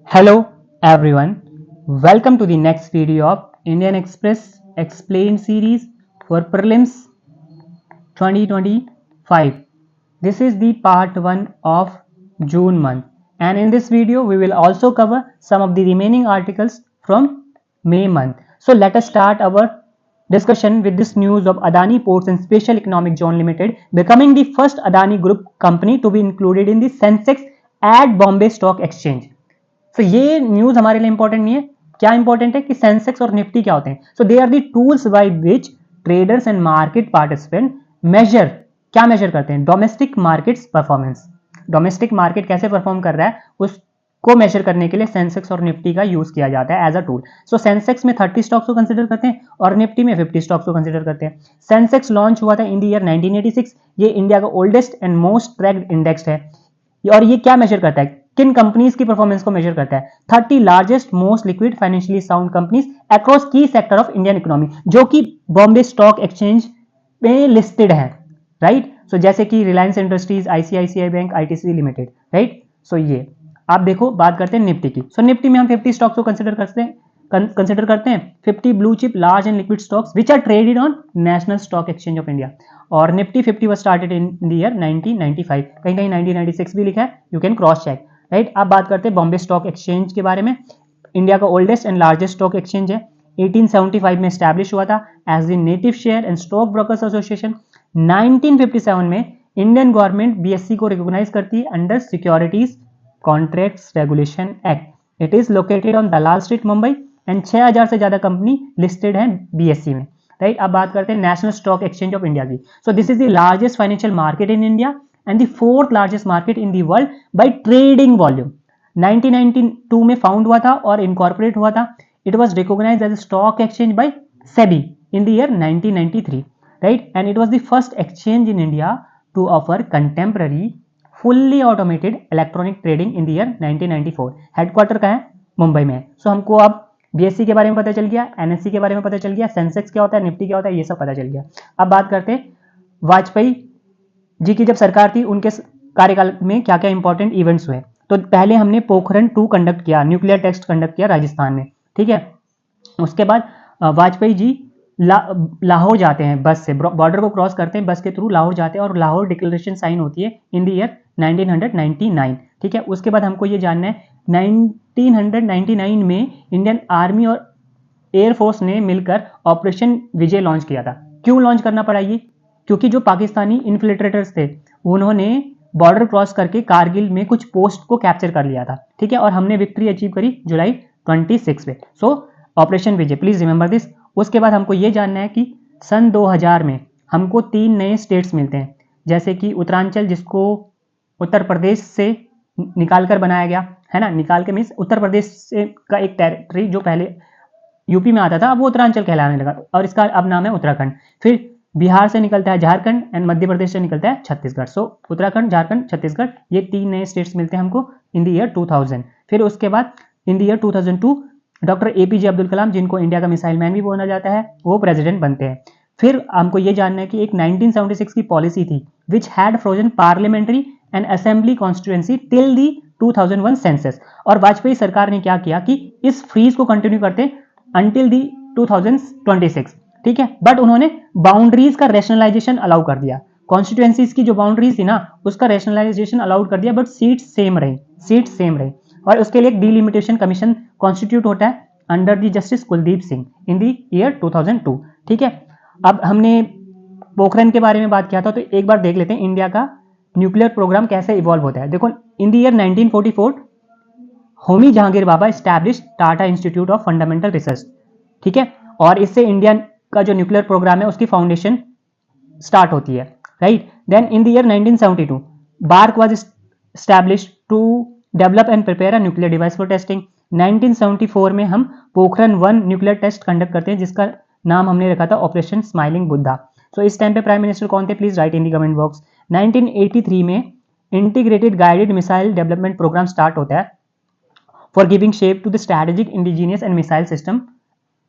Hello everyone, welcome to the next video of Indian Express Explained series for Prelims 2025. This is the part 1 of June month, and in this video we will also cover some of the remaining articles from May month. So let us start our discussion with this news of Adani Ports and Special Economic Zone Limited becoming the first Adani Group company to be included in the Sensex at Bombay Stock Exchange. तो ये news हमारे लिए important नहीं है। क्या important है कि Sensex और निफ्टी क्या होते हैं। So they are the tools by which traders and market participant measure, क्या मेजर करते हैं, domestic markets performance. Domestic market कैसे परफॉर्म कर रहा है उसको मेजर करने के लिए सेंसेक्स और निफ्टी का यूज किया जाता है as a tool. So Sensex में 30 स्टॉक्स को कंसिडर करते हैं और निफ्टी में 50 स्टॉक्स को कंसिडर करते हैं। सेंसेक्स लॉन्च हुआ था इन द ईयर 1986। ये इंडिया का oldest and most tracked index है और ये क्या मेजर करता है, किन कंपनीज की परफॉर्मेंस को मेजर करता है। 30 largest most liquid financially sound companies across key sector of Indian economy जो कि बॉम्बे स्टॉक एक्सचेंज में लिस्टेड है, राइट। सो जैसे कि Reliance industries, ICICI bank, ITC limited, right. So ये आप देखो, बात करते हैं निफ्टी की। सो निफ्टी में हम 50 स्टॉक्स को कंसिडर करते हैं 50 blue chip large and liquid stocks which are traded on national stock exchange of India. और Nifty 50 was started in the year 1995, कहीं कहीं 1996 भी लिखा है, you can cross check, right. अब बात करते हैं बॉम्बे स्टॉक एक्सचेंज के बारे में। इंडिया का oldest and largest stock exchange है। 1875 में स्टैब्लिश हुआ था as the native share and stock brokers association. 1957 में इंडियन गवर्नमेंट बीएससी को रिकॉग्नाइज करती है under securities contracts regulation act. It is located on Dalal street Mumbai and 6000 से ज्यादा कंपनी लिस्टेड है बीएससी में, राइट। अब बात करते हैं national stock exchange of India की। So this is the largest financial market in India and the fourth largest market in the world by trading volume. 1992 में फाउंड हुआ था और इनकॉर्पोरेट हुआ था। It was recognised as a stock exchange by SEBI in the year 1993, right. And it was the first exchange in India to offer contemporary fully automated electronic trading in the year 1994। Headquarter का है, मुंबई में है। सो हमको अब BSc के बारे में पता चल गया, एनएससी के बारे में पता चल गया, सेंसेक्स क्या होता है, निफ्टी क्या होता है, ये सब पता चल गया। अब बात करते हैं वाजपेयी जी की जब सरकार थी उनके कार्यकाल में क्या क्या इंपॉर्टेंट इवेंट्स हुए। तो पहले हमने पोखरण 2 कंडक्ट किया, न्यूक्लियर टेस्ट कंडक्ट किया राजस्थान में, ठीक है। उसके बाद वाजपेयी जी लाहौर जाते हैं बस से, बॉर्डर को क्रॉस करते हैं बस के थ्रू, लाहौर जाते हैं और लाहौर डिक्लेरेशन साइन होती है इन द ईयर 1999, ठीक है। उसके बाद हमको ये जानना है 1999 में इंडियन आर्मी और एयरफोर्स ने मिलकर ऑपरेशन विजय लॉन्च किया था। क्यों लॉन्च करना पड़ा ये, क्योंकि जो पाकिस्तानी इन्फिल्ट्रेटर्स थे उन्होंने बॉर्डर क्रॉस करके कारगिल में कुछ पोस्ट को कैप्चर कर लिया था, ठीक है। और हमने विक्ट्री अचीव करी जुलाई 26 में। सो operation Vijay, please remember this. उसके बाद हमको ये जानना है कि सन 2000 में हमको 3 नए स्टेट्स मिलते हैं, जैसे कि उत्तरांचल जिसको उत्तर प्रदेश से निकालकर बनाया गया है ना, निकाल के मीन्स उत्तर प्रदेश से का एक टेरिटरी जो पहले यूपी में आता था अब वो उत्तरांचल कहलाने लगा और इसका अब नाम है उत्तराखंड। फिर बिहार से निकलता है झारखंड एंड मध्य प्रदेश से निकलता है छत्तीसगढ़। सो उत्तराखंड, झारखंड, छत्तीसगढ़, ये 3 नए स्टेट्स मिलते हैं हमको इन द ईयर 2000। फिर उसके बाद in the year 2002 doctor APJ Abdul Kalam, जिनको इंडिया का मिसाइल मैन भी बोला जाता है, वो प्रेसिडेंट बनते हैं। फिर हमको ये जानना है कि एक 1976 की पॉलिसी थी which had frozen parliamentary and assembly constituency till the 2001 census. और वाजपेयी सरकार ने क्या किया कि इस फ्रीज को कंटिन्यू करते अंटिल दी 2026, ठीक है। बट उन्होंने बाउंड्रीज का रैशनलाइजेशन अलाउ कर दिया, कॉन्स्टिट्यूएंसीज की जो बाउंड्रीज थी ना उसका रैशनलाइजेशन अलाउड कर दिया, बट सीट सेम रही। और उसके लिए एक डिलिमिटेशन कमीशन कॉन्स्टिट्यूट होता है under the justice Kuldeep Singh in the year 2002, ठीक है। अब हमने पोखरण के बारे में बात किया था, तो एक बार देख लेते हैं इंडिया का न्यूक्लियर प्रोग्राम कैसे इवॉल्व होता है। देखो in the year 1944 Homi Jahangir Bhabha establish Tata institute of fundamental research, ठीक है। और इससे इंडिया का जो न्यूक्लियर प्रोग्राम है उसकी फाउंडेशन स्टार्ट होती है, right. Then in the year 1972 BARC was establish to develop and prepare a nuclear device for testing. 1974 में हम पोखरण 1 न्यूक्लियर टेस्ट कंडक्ट करते हैं जिसका नाम हमने रखा था ऑपरेशन स्माइलिंग बुद्धा। सो इस टाइम पे प्राइम मिनिस्टर कौन थे, please write in the comment box. 1983 में integrated guided missile development programme start होता है for giving shape to the strategic indigenous and missile system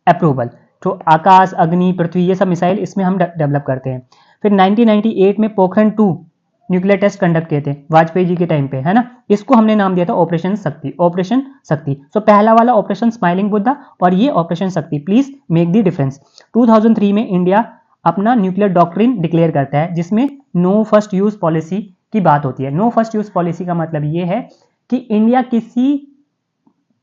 approval. तो आकाश, अग्नि, पृथ्वी, ये सब मिसाइल इसमें हम डेवलप करते हैं। फिर 1998 में पोखरण 2 न्यूक्लियर टेस्ट कंडक्ट किए थे वाजपेयी जी के टाइम पे, है ना। इसको हमने नाम दिया था ऑपरेशन शक्ति, ऑपरेशन शक्ति। सो पहला वाला ऑपरेशन स्माइलिंग बुद्धा और ये ऑपरेशन शक्ति, प्लीज मेक द डिफरेंस। 2003 में इंडिया अपना न्यूक्लियर डॉक्ट्रिन डिक्लेयर करता है जिसमें नो फर्स्ट यूज पॉलिसी की बात होती है। नो फर्स्ट यूज पॉलिसी का मतलब ये है कि इंडिया किसी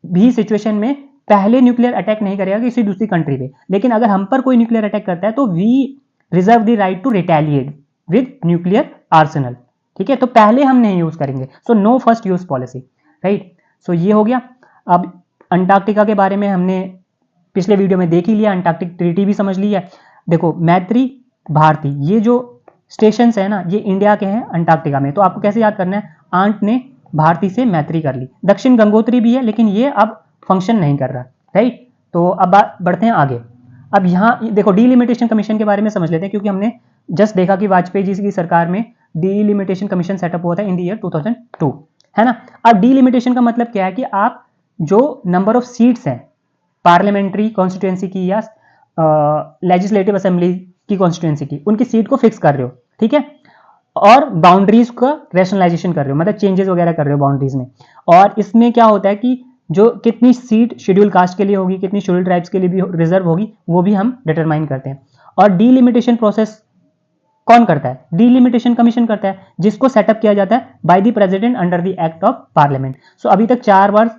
भी सिचुएशन में पहले न्यूक्लियर अटैक नहीं करेगा किसी दूसरी कंट्री पे, लेकिन अगर हम पर कोई न्यूक्लियर अटैक करता है तो we reserve the right to retaliate with nuclear arsenal, ठीक है। तो पहले हम नहीं यूज करेंगे, so no first use policy, right. So ये हो गया। अब अंटार्कटिका के बारे में हमने पिछले वीडियो में देख ही लिया, अंटार्कटिक ट्रीटी भी समझ लिया। देखो मैत्री भारती, ये जो स्टेशन है ना ये इंडिया के हैं अंटार्कटिका में, तो आपको कैसे याद करना है, आंट ने भारती से मैत्री कर ली। दक्षिण गंगोत्री भी है लेकिन ये अब फंक्शन नहीं कर रहा, राइट। तो अब बढ़ते हैं आगे। अब यहाँ देखो डीलिमिटेशन कमीशन के बारे में समझ लेते हैं, क्योंकि हमने जस्ट देखा कि वाजपेयी जी की सरकार में डीलिमिटेशन कमीशन सेटअप हुआ था इन द ईयर 2002, है ना। अब डीलिमिटेशन का मतलब क्या है कि आप जो नंबर ऑफ सीट्स हैं पार्लियामेंट्री कॉन्स्टिट्यूएंसी की या लेजिस्लेटिव असेंबली की कॉन्स्टिट्यूएंसी की, उनकी सीट को फिक्स कर रहे हो, ठीक है, और बाउंड्रीज का रैशनलाइजेशन कर रहे हो, मतलब चेंजेस वगैरह कर रहे हो बाउंड्रीज में। और इसमें क्या होता है कि जो कितनी सीट शेड्यूल कास्ट के लिए होगी, कितनी शेड्यूल ट्राइब्स के लिए भी रिजर्व होगी, वो भी हम डिटरमाइन करते हैं। और डीलिमिटेशन प्रोसेस कौन करता है, डीलिमिटेशन कमीशन करता है, जिसको सेटअप किया जाता है by the president under the act of parliament. So अभी तक 4 बार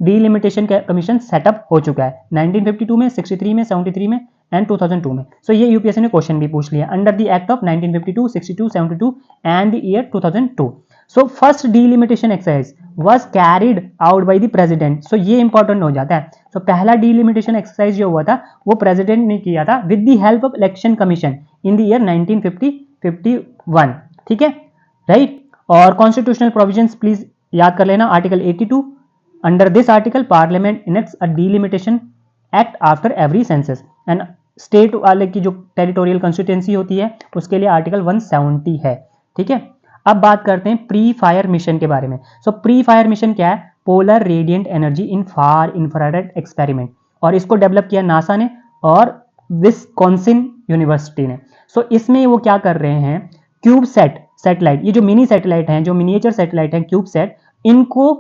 डीलिमिटेशन कमीशन सेटअप हो चुका है, 1952 में, 63 में, 73 में एंड 2002 में। सो ये यूपीएससी ने क्वेश्चन भी पूछ लिया, under the act of 1952, 62, 72 and the year 2002। So first delimitation exercise was carried out by the president. So ये इंपॉर्टेंट हो जाता है। सो पहला डीलिमिटेशन एक्सरसाइज जो हुआ था वो प्रेसिडेंट ने किया था with the help of election commission in the year 1950-51, ठीक है, राइट। और कॉन्स्टिट्यूशनल प्रोविजंस प्लीज याद कर लेना, article 82, under this article parliament enacts a delimitation act after every census. And state वाले की जो टेरिटोरियल कॉन्स्टिट्यूएंसी होती है उसके लिए आर्टिकल 170 है, ठीक है। अब बात करते हैं प्री फायर मिशन के बारे में। सो प्री फायर मिशन क्या है, polar radiant energy in far infrared experiment, और इसको डेवलप किया नासा ने और विस्कॉन्सिन यूनिवर्सिटी ने। सो इसमें वो क्या कर रहे हैं, क्यूब सेट सैटेलाइट, ये जो मिनी सैटेलाइट हैं, जो मिनिएचर सैटेलाइट हैं क्यूब सेट, इनको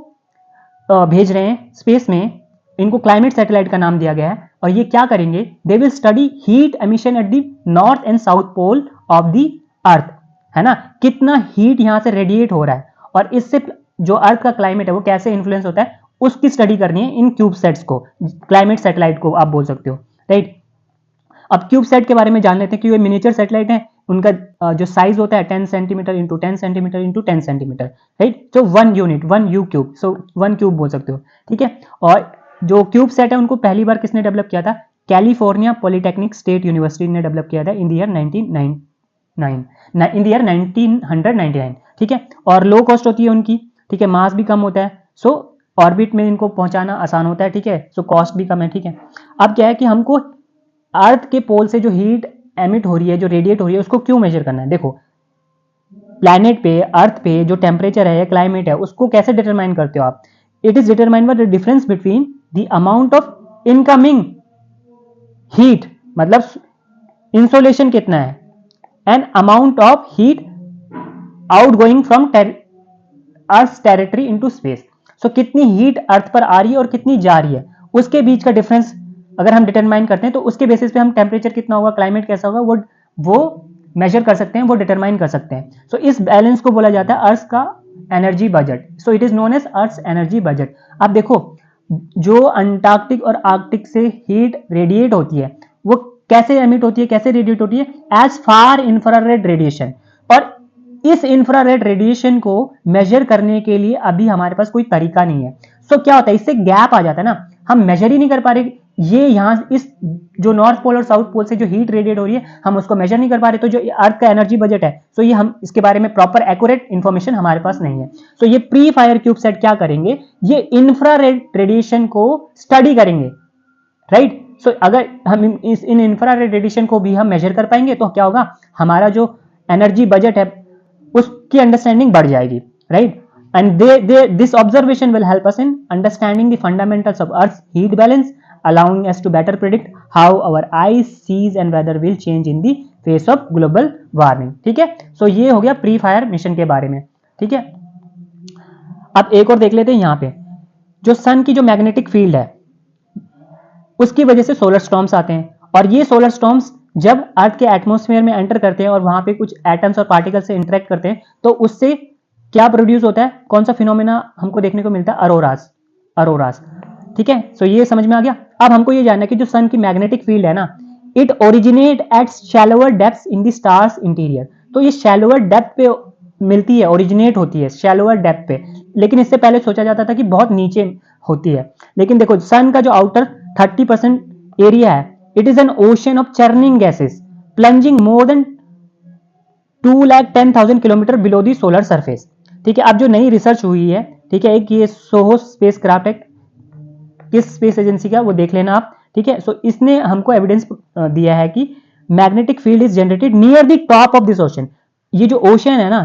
भेज रहे हैं स्पेस में। इनको क्लाइमेट सैटेलाइट का नाम दिया गया है, और ये क्या करेंगे, they will study heat emission at the north and south pole of the earth, है ना, कितना हीट यहां से रेडिएट हो रहा है और इससे जो अर्थ का क्लाइमेट है वो कैसे इन्फ्लुएंस होता है, उसकी स्टडी करनी है इन क्यूब सेट्स को, क्लाइमेट सैटेलाइट को आप बोल सकते हो, राइट। अब क्यूब सेट के बारे में जान लेते हैं कि ये मिनिएचर सैटेलाइट है, उनका जो साइज होता है 10 centimetre into 10 centimetre into 10 centimetre, right. तो 1 यूनिट 1 यू क्यूब, सो 1 क्यूब बोल सकते हो, ठीक है। और जो क्यूब सेट है उनको पहली बार किसने डेवलप किया था, कैलिफोर्निया पॉलिटेक्निक स्टेट यूनिवर्सिटी ने डेवलप किया था इन द ईयर 1999, ठीक है। और लो कॉस्ट होती है उनकी, ठीक है, मास भी कम होता है, सो ऑर्बिट में इनको पहुंचाना आसान होता है, ठीक है, सो कॉस्ट भी कम है, ठीक है। अब क्या है कि हमको अर्थ के पोल से जो हीट एमिट हो रही है, जो रेडिएट हो रही है, उसको क्यों मेजर करना है। देखो प्लैनेट पे, अर्थ पे जो टेम्परेचर है, क्लाइमेट है, उसको कैसे डिटरमाइन करते हो आप, it is determined by the difference between the amount of incoming heat, मतलब इंसोलेशन कितना है, and amount of heat outgoing from earth territory into space. So कितनी हीट अर्थ पर आ रही है और कितनी जा रही है, उसके बीच का डिफरेंस अगर हम डिटरमाइन करते हैं तो उसके बेसिस पे हम टेम्परेचर कितना होगा, क्लाइमेट कैसा होगा, वो मेजर कर सकते हैं, वो डिटरमाइन कर सकते हैं। सो इस बैलेंस को बोला जाता है अर्थ का energy budget. So it is known as earth energy budget. अब देखो जो अंटार्कटिक और आर्कटिक से हीट रेडिएट होती है वो कैसे एमिट होती है, कैसे रेडिएट होती है, एज फार इंफ्रारेड रेडिएशन। और इस इंफ्रारेड रेडिएशन को मेजर करने के लिए अभी हमारे पास कोई तरीका नहीं है। सो क्या होता है, इससे गैप आ जाता है ना, हम मेजर ही नहीं कर पा रहे, ये यहां इस जो नॉर्थ पोल और साउथ पोल से जो हीट रेडिएट हो रही है हम उसको मेजर नहीं कर पा रहे, तो जो अर्थ का एनर्जी बजट है, सो ये हम इसके बारे में प्रॉपर एक्यूरेट इंफॉर्मेशन हमारे पास नहीं है। सो ये प्री फायर क्यूब सेट क्या करेंगे, ये इंफ्रारेड रेडिएशन को स्टडी करेंगे, राइट। सो अगर हम इन इंफ्रारेड रेडिएशन को भी हम मेजर कर पाएंगे तो क्या होगा, हमारा जो एनर्जी बजट है उसकी अंडरस्टैंडिंग बढ़ जाएगी, right. And this observation will help us in understanding the fundamentals of Earth's heat balance, allowing us to better predict how our ice, seas and weather will change in the face of global warming. ठीक है, सो ये हो गया pre fire mission के बारे में। ठीक है, अब एक और देख लेते हैं। यहाँ पे जो सन की जो मैग्नेटिक फील्ड है उसकी वजह से सोलर स्टॉर्म्स आते हैं, और ये सोलर स्टॉर्म्स जब अर्थ के एटमॉस्फेयर में एंटर करते हैं और वहां पे कुछ एटम्स और पार्टिकल से इंटरेक्ट करते हैं तो उससे क्या प्रोड्यूस होता है, कौन सा फिनोमेना हमको देखने को मिलता है, अरोरास। अरोरास। ठीक है, सो ये समझ में आ गया। अब हमको ये जानना है कि जो सन की मैग्नेटिक फील्ड है ना, it originate at shallower depths in the stars interior. तो ये शैलोअर डेप्थ पे मिलती है, ओरिजिनेट होती है शैलोअर डेप्थ पे, लेकिन इससे पहले सोचा जाता था कि बहुत नीचे होती है। लेकिन देखो सन का जो आउटर 30% एरिया है, it is an ocean of churning gases plunging more than 2,10,000 kilometre below the solar surface. ठीक है, अब जो नई रिसर्च हुई है, ठीक है, एक ये सोहो स्पेस क्राफ्ट है, किस स्पेस एजेंसी का वो देख लेना आप। ठीक है, सो इसने हमको एविडेंस दिया है कि magnetic field is generated near the top of this ocean. ये जो ओशन है ना,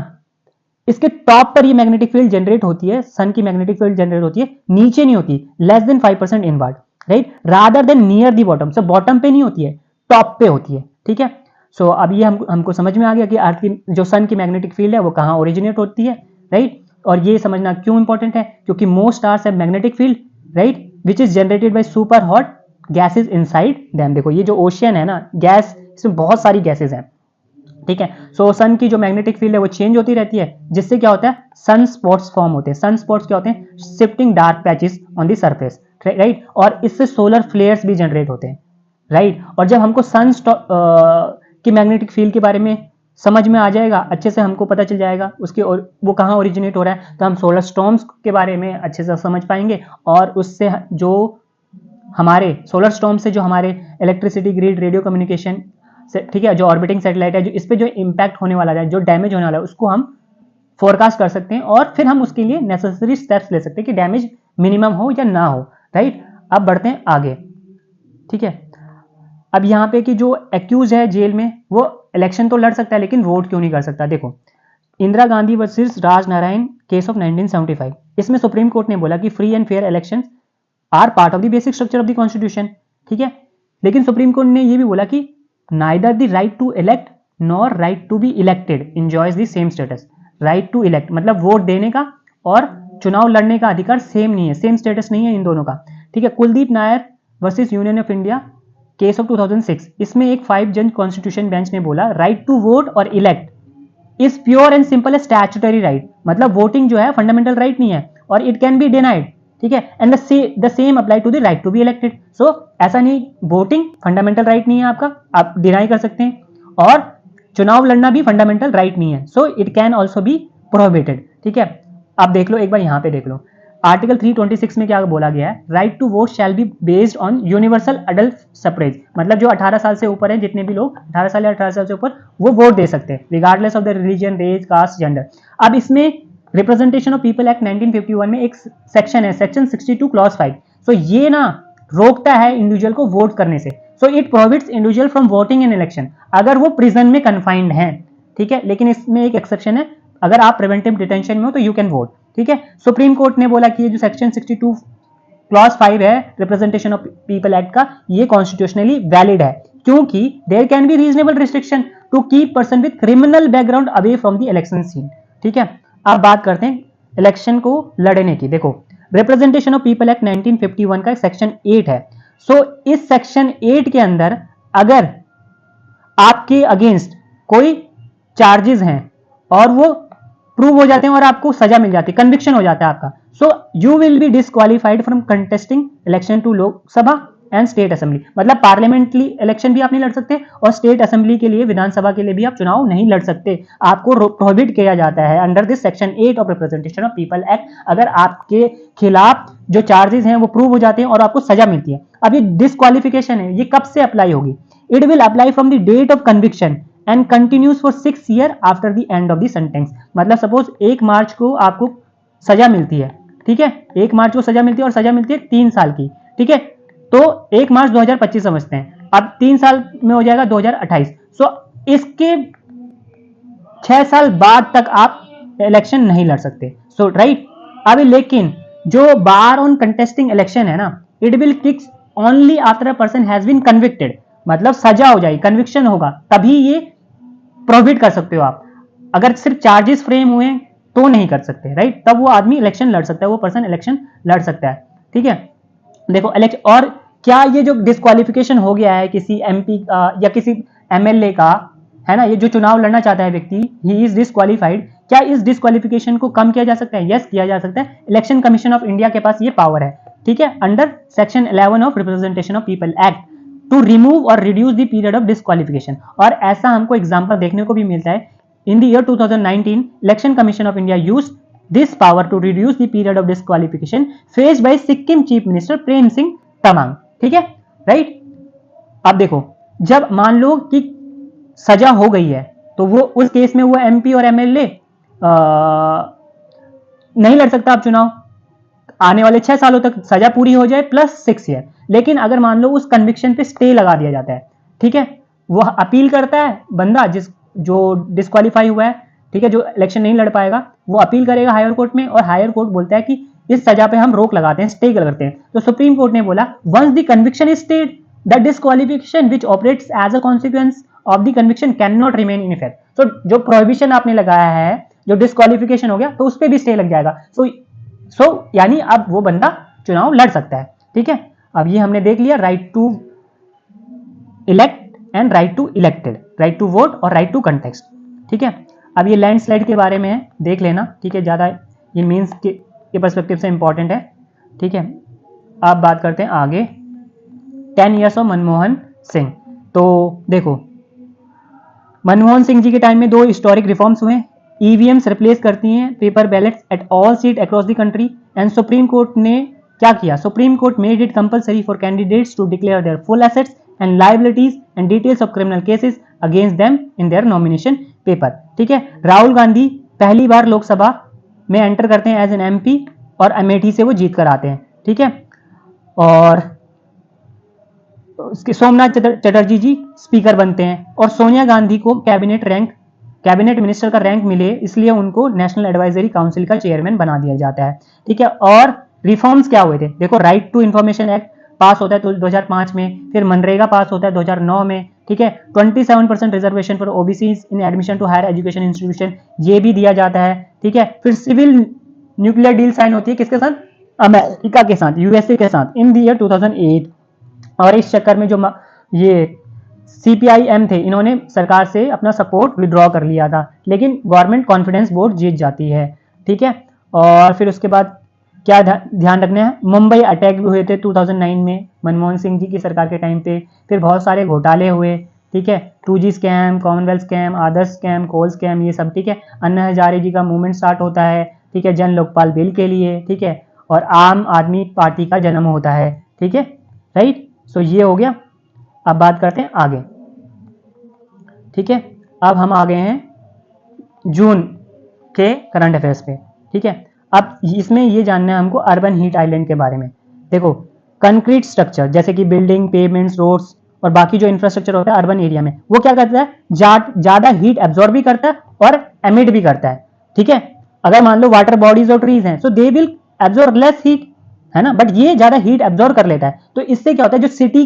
इसके टॉप पर ये मैग्नेटिक फील्ड जनरेट होती है, सन की मैग्नेटिक फील्ड जनरेट होती है, नीचे नहीं होती, less than 5% inward, right, rather than near the bottom. So bottom पे नहीं होती है, टॉप पे होती है। ठीक है, सो अब ये हमको समझ में आ गया कि अर्थ की जो सन की मैग्नेटिक फील्ड है वो कहाँ ओरिजिनेट होती है, राइट। और ये समझना क्यों इंपॉर्टेंट है, क्योंकि most stars have magnetic field, right, which is generated by super hot gases inside them. देखो ये जो ओशियन है ना, गैस, इसमें बहुत सारी गैसेज हैं। ठीक है, सो सन की जो मैग्नेटिक फील्ड है वो चेंज होती रहती है, जिससे क्या होता है, सन स्पॉट्स फॉर्म होते हैं। सन स्पॉट्स क्या होते हैं, shifting dark patches on the surface, right, और इससे सोलर फ्लेयर्स भी जनरेट होते हैं, राइट। और जब हमको सन की मैग्नेटिक फील्ड के बारे में समझ में आ जाएगा, अच्छे से हमको पता चल जाएगा उसके और वो कहाँ ओरिजिनेट हो रहा है, तो हम सोलर स्टॉर्म्स के बारे में अच्छे से समझ पाएंगे, और उससे जो हमारे सोलर स्टॉर्म से जो हमारे इलेक्ट्रिसिटी ग्रिड, रेडियो कम्युनिकेशन, ठीक है, जो ऑर्बिटिंग सैटेलाइट है, जो इस पे जो इम्पैक्ट होने वाला है, जो डैमेज होने वाला है, उसको हम फोरकास्ट कर सकते हैं, और फिर हम उसके लिए नेसेसरी स्टेप्स ले सकते हैं कि डैमेज मिनिमम हो या ना हो, राइट। अब बढ़ते हैं आगे। ठीक है, अब यहाँ पे कि जो एक्यूज है जेल में, वो इलेक्शन तो लड़ सकता है लेकिन वोट क्यों नहीं कर सकता। देखो Indira Gandhi versus Raj Narain case of 1975, इसमें सुप्रीम कोर्ट ने बोला कि free and fair elections are part of the basic structure of the constitution. ठीक है, लेकिन सुप्रीम कोर्ट ने यह भी बोला कि neither the right to elect nor right to be elected enjoys the same status. Right to elect मतलब vote देने का और चुनाव लड़ने का अधिकार सेम नहीं है, सेम स्टेटस नहीं है इन दोनों का। ठीक है, Kuldeep Nair versus union of India case of 2006, इसमें एक 5 जज कॉन्स्टिट्यूशन बेंच ने बोला राइट टू वोट और elect is pure and simple statutory right, मतलब वोटिंग जो है फंडामेंटल राइट नहीं है और इट कैन बी डिनाइड। ठीक है, and the same apply to the right to be elected. So ऐसा नहीं, वोटिंग फंडामेंटल राइट नहीं है आपका, आप डिनाई कर सकते हैं, और चुनाव लड़ना भी फंडामेंटल राइट नहीं है, so it can also be prohibited. ठीक है, आप देख लो एक बार यहाँ पे देख लो, आर्टिकल 326 में क्या बोला गया है, right to vote shall be based on universal adult suffrage, मतलब जो 18 साल से ऊपर है, जितने भी लोग 18 साल या 18 साल से ऊपर, वो वोट दे सकते हैं regardless of the religion, race, caste, gender. अब इसमें रिप्रेजेंटेशन ऑफ पीपल एक्ट 1951 में एक सेक्शन है, सेक्शन 62 क्लॉज 5, सो ये ना रोकता है इंडिविजुअल को वोट करने से। So it prohibits individual from voting in election अगर वो प्रिजन में कन्फाइंड है। ठीक है, लेकिन इसमें एक एक्सेप्शन है, अगर आप प्रिवेंटिव डिटेंशन में हो तो यू कैन वोट। ठीक है, सुप्रीम कोर्ट ने बोला कि ये जो सेक्शन 62 क्लॉज 5 है रिप्रेजेंटेशन ऑफ पीपल एक्ट का, ये कॉन्स्टिट्यूशनली वैलिड है, क्योंकि there can be reasonable restriction to keep person with criminal background away from the election scene. ठीक है, अब बात करते हैं इलेक्शन को लड़ने की। देखो रिप्रेजेंटेशन ऑफ पीपल एक्ट 1951 का सेक्शन 8 है। सो इस सेक्शन 8 के अंदर अगर आपके अगेंस्ट कोई चार्जेस हैं और वो प्रूव हो जाते हैं और आपको सजा मिल जाती है, कन्विक्शन हो जाता है आपका, so you will be disqualified from contesting election to Lok Sabha and state assembly, मतलब पार्लियामेंट्री इलेक्शन भी आप नहीं लड़ सकते और स्टेट असेंबली के लिए, विधानसभा के लिए भी आप चुनाव नहीं लड़ सकते, आपको प्रोहिबिट किया जाता है under this section 8 of representation of people act, अगर आपके खिलाफ जो चार्जेस हैं वो प्रूव हो जाते हैं और आपको सजा मिलती है। अब ये डिस्क्वालिफिकेशन है, ये कब से अप्लाई होगी, it will apply from the date of conviction and continues for 6 year after the end of the sentence. मतलब सपोज 1 मार्च को आपको सजा मिलती है, ठीक है, 1 मार्च को सजा मिलती है और सजा मिलती है 3 साल की। ठीक है, तो 1 मार्च 2025 समझते हैं, अब 3 साल में हो जाएगा 2028। सो इसके 6 साल बाद तक आप इलेक्शन नहीं लड़ सकते। सो राइट, अभी लेकिन जो बार ऑन कंटेस्टिंग इलेक्शन है ना, it will kicks only after a person has been convicted, मतलब सजा हो जाएगी, कन्विक्शन होगा, तभी ये प्रोहिबिट कर सकते हो आप। अगर सिर्फ चार्जेस फ्रेम हुए तो नहीं कर सकते, राइट। तब वो आदमी इलेक्शन लड़ सकता है, वो पर्सन इलेक्शन लड़ सकता है, ठीक है। देखो इलेक्शन, और क्या ये जो डिस्क्वालिफिकेशन हो गया है किसी एमपी का या किसी एमएलए का, है ना, ये जो चुनाव लड़ना चाहता है व्यक्ति, ही इज डिस्क्वालिफाइड, क्या इस डिस्क्वालिफिकेशन को कम किया जा सकता है? यस, किया जा सकता है। इलेक्शन कमीशन ऑफ इंडिया के पास ये पावर है, ठीक है, under section 11 of representation of people act, to remove or reduce the period of disqualification. और ऐसा हमको एग्जांपल देखने को भी मिलता है। In the year 2019 election commission of India used this power to reduce the period of disqualification faced by Sikkim chief minister Prem Singh Tamang, ठीक है, राइट। अब देखो, जब मान लो कि सजा हो गई है तो वो उस केस में वो एमपी और एमएलए नहीं लड़ सकता अब चुनाव, आने वाले 6 सालों तक सजा पूरी हो जाए प्लस 6 ईयर। लेकिन अगर मान लो उस कन्विक्शन पे स्टे लगा दिया जाता है, ठीक है, वो अपील करता है बंदा जो डिस्क्वालीफाई हुआ है, ठीक है, जो इलेक्शन नहीं लड़ पाएगा, वो अपील करेगा हायर कोर्ट में, और हायर कोर्ट बोलता है कि इस सजा पे हम रोक लगाते हैं, स्टे करते हैं। तो सुप्रीम कोर्ट ने बोला once the conviction is stayed, the disqualification which operates as a consequence of the conviction can not remain in effect. तो जो प्रोहिबिशन आपने लगाया है, जो डिस्क्वालिफिकेशन हो गया, तो उस पर भी स्टे लग जाएगा। सो यानी अब वो बंदा चुनाव लड़ सकता है, ठीक है। अब ये हमने देख लिया right to elect and right to elected, right to vote और राइट टू कंटेक्स्ट, ठीक है। अब ये लैंडस्लाइड के बारे में देख लेना, ठीक है, ज़्यादा ये मीन्स के पर्सपेक्टिव से इंपॉर्टेंट है, ठीक है। अब बात करते हैं आगे 10 ईयर्स ऑफ मनमोहन सिंह। तो देखो, मनमोहन सिंह जी के टाइम में 2 हिस्टोरिक रिफॉर्म्स हुए। ईवीएम्स रिप्लेस करती हैं paper ballots at all seat across the country, and supreme court ने क्या किया? Supreme court made it compulsory for candidates to declare their full assets and liabilities and details of criminal cases against them in their nomination paper, ठीक है। राहुल गांधी पहली बार लोकसभा में enter करते हैं as an MP, और अमेठी से वो जीत कर आते हैं, ठीक है। और सोमनाथ चटर्जी जी स्पीकर बनते हैं, और सोनिया गांधी को कैबिनेट मिनिस्टर का रैंक मिले, इसलिए उनको नेशनल एडवाइजरी काउंसिल का चेयरमैन बना दिया जाता है, ठीक है। और रिफॉर्म्स क्या हुए थे? देखो, right to information act pass होता है 2005 में, फिर मनरेगा पास होता है 2009 में, ठीक है। 27% reservation for OBCs in admission to higher education institution, ये भी दिया जाता है, ठीक है। फिर सिविल न्यूक्लियर डील साइन होती है किसके साथ? अमेरिका के साथ, यूएसए के साथ, इन द ईयर 2008। और इस चक्कर में जो ये सीपीआईएम थे, इन्होंने सरकार से अपना सपोर्ट विड्रॉ कर लिया था, लेकिन गवर्नमेंट कॉन्फिडेंस वोट जीत जाती है, ठीक है। और फिर उसके बाद क्या ध्यान रखना है? मुंबई अटैक भी हुए थे 2009 में मनमोहन सिंह जी की सरकार के टाइम पे। फिर बहुत सारे घोटाले हुए, ठीक है, 2G स्कैम, कॉमनवेल्थ स्कैम, आदर्श स्कैम, कोल स्कैम, ये सब, ठीक है। अन्ना हजारे जी का मूवमेंट स्टार्ट होता है, ठीक है, जन लोकपाल बिल के लिए, ठीक है। और आम आदमी पार्टी का जन्म होता है, ठीक है, राइट। सो ये हो गया। अब बात करते हैं आगे, ठीक है। अब हम आ गए हैं जून के करंट अफेयर्स पे, ठीक है। अब इसमें ये जानना है हमको अर्बन हीट आइलैंड के बारे में। देखो, कंक्रीट स्ट्रक्चर जैसे कि बिल्डिंग, पेवमेंट्स, रोड्स और बाकी जो इंफ्रास्ट्रक्चर होता है अर्बन एरिया में, वो क्या करता है? ज्यादा हीट एब्जॉर्ब भी करता है और एमिट भी करता है, ठीक है। अगर मान लो वाटर बॉडीज और ट्रीज हैं, so they will absorb less heat, है ना, बट ये ज्यादा हीट एब्जॉर्ब कर लेता है। तो इससे क्या होता है, जो सिटी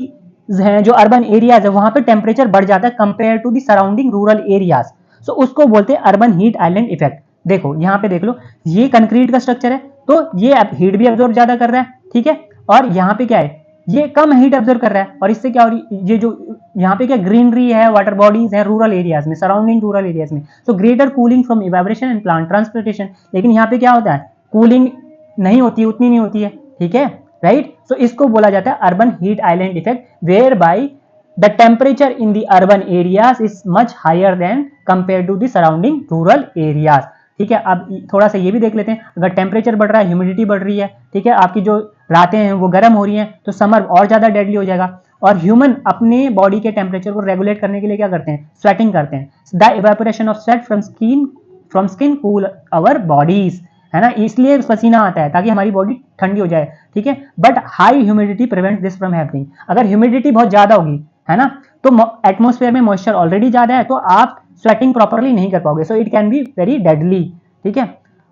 हैं, जो अर्बन एरियाज है, वहां पे टेम्परेचर बढ़ जाता है compare to the surrounding rural areas. So उसको बोलते हैं अर्बन हीट आइलैंड इफेक्ट। देखो यहाँ पे देख लो, ये कंक्रीट का स्ट्रक्चर है, तो ये हीट भी एब्जॉर्ब ज्यादा कर रहा है, ठीक है। और यहाँ पे क्या है, ये कम हीट एब्जॉर्ब कर रहा है, और इससे क्या हो रही, ये जो यहाँ पे क्या ग्रीनरी है, वाटर बॉडीज है रूरल एरियाज में, सराउंडिंग रूरल एरियाज में, so greater cooling from evaporation and plant transportation. लेकिन यहाँ पे क्या होता है, कूलिंग नहीं होती है, उतनी नहीं होती है, ठीक है, राइट। सो इसको बोला जाता है urban heat island effect, whereby the temperature in the urban areas is much higher than compare to the surrounding rural areas, ठीक है। अब थोड़ा सा ये भी देख लेते हैं, अगर टेम्परेचर बढ़ रहा है, ह्यूमिडिटी बढ़ रही है, ठीक है, आपकी जो रातें हैं वो गर्म हो रही हैं, तो समर और ज्यादा डेडली हो जाएगा। और ह्यूमन अपने बॉडी के टेम्परेचर को रेगुलेट करने के लिए क्या करते हैं? स्वेटिंग करते हैं। The evaporation of sweat from skin cool our bodies, है ना, इसलिए पसीना आता है ताकि हमारी बॉडी ठंडी हो जाए, ठीक है। But high humidity prevent this from happening. अगर ह्यूमिडिटी बहुत ज्यादा होगी, है ना, तो एटमोस्फेयर में मॉइस्चर ऑलरेडी ज्यादा है, तो आप स्वेटिंग प्रॉपरली नहीं कर पाओगे, so it can be very deadly, ठीक है।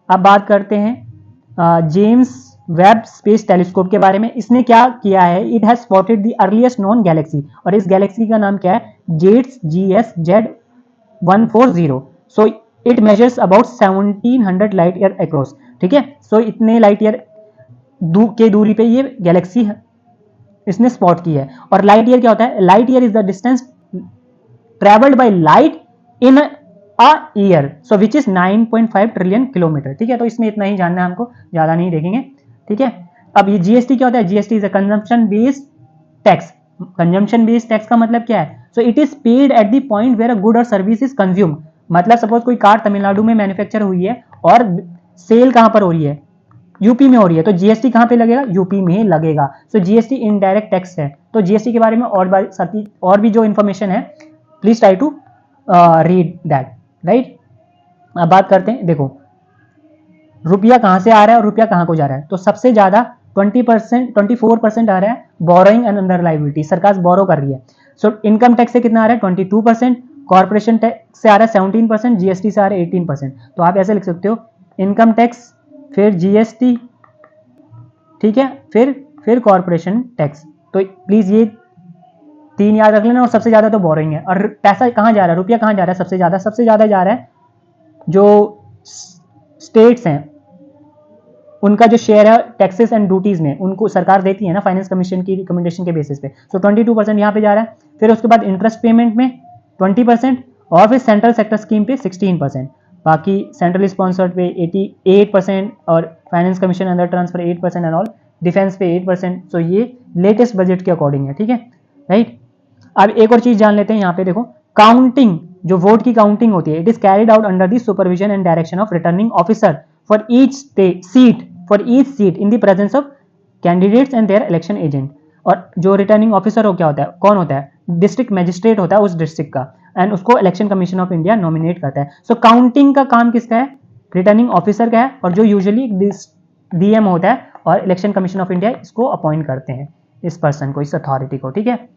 अब बात करते हैं जेम्स वेब स्पेस टेलीस्कोप के बारे में। इसने क्या किया है, it has spotted the earliest known Galaxy, और इस गैलेक्सी का नाम क्या है, jets GSZ140। So it measures about 1700 light year across, ठीक है। सो इतने लाइट ईयर के दूरी पे ये गैलेक्सी इसने स्पॉट की है। और लाइट ईयर क्या होता है, light year is the distance travelled by light in a year, so which is 9.5 trillion kilometre, ठीक है। तो इसमें इतना ही जानना है हमको, ज्यादा नहीं देखेंगे, ठीक है। अब ये जीएसटी क्या होता है, GST is a consumption based tax. Consumption based tax का मतलब क्या है, so it is paid at the point where a good और सर्विस इज कंज्यूम। मतलब सपोज कोई कार तमिलनाडु में मैन्युफैक्चर हुई है और सेल कहां पर हो रही है, यूपी में हो रही है, तो जीएसटी कहां पे लगेगा, यूपी में ही लगेगा। सो जीएसटी इनडायरेक्ट टैक्स है। तो जीएसटी के बारे में और भी जो इंफॉर्मेशन है, please try to read that, right. अब बात करते हैं, देखो रुपया कहां से आ रहा है और रुपया कहां को जा रहा है। तो सबसे ज्यादा 24% आ रहा है बोरोइंग एंड अंडर लाइबिलिटी, सरकार बोरो कर रही है। सो इनकम टैक्स से कितना आ रहा है, 22%, कॉर्पोरेशन टैक्स से आ रहा है 17%, जीएसटी से आ रहा है 18%। तो आप ऐसे लिख सकते हो, इनकम टैक्स, फिर जीएसटी, ठीक है, फिर कॉर्पोरेशन टैक्स। तो प्लीज ये तीन याद रख लेना। और सबसे ज्यादा तो बोरोइंग है। और पैसा कहां जा रहा है, रुपया कहां जा रहा है, सबसे ज्यादा जा रहा है जो स्टेट्स हैं, उनका जो शेयर है टैक्सेस एंड ड्यूटीज में, उनको सरकार देती है ना फाइनेंस कमीशन की रिकमेंडेशन के बेसिस पे। सो 22% यहाँ पे जा रहा है। फिर उसके बाद इंटरेस्ट पेमेंट में 20%, और फिर सेंट्रल सेक्टर स्कीम पे 16%, बाकी सेंट्रल स्पॉन्सर्ड पे 88%, और finance commission under transfer 8% and all, defence पे 8%। सो ये लेटेस्ट बजट के अकॉर्डिंग है, ठीक है, राइट। अब एक और चीज जान लेते हैं, यहाँ पे देखो, काउंटिंग, जो वोट की काउंटिंग होती है, it is carried out under the supervision and direction of returning officer for each seat in the presence of candidates and their election agent. और जो रिटर्निंग ऑफिसर हो क्या होता है, कौन होता है, डिस्ट्रिक्ट मजिस्ट्रेट होता है उस डिस्ट्रिक्ट का, एंड उसको election commission of India nominate करता है। सो काउंटिंग का काम किसका है, रिटर्निंग ऑफिसर का है, और जो यूजुअली डीएम होता है, और इलेक्शन कमीशन ऑफ इंडिया इसको अपॉइंट करते हैं, इस पर्सन को, इस अथॉरिटी को, ठीक है।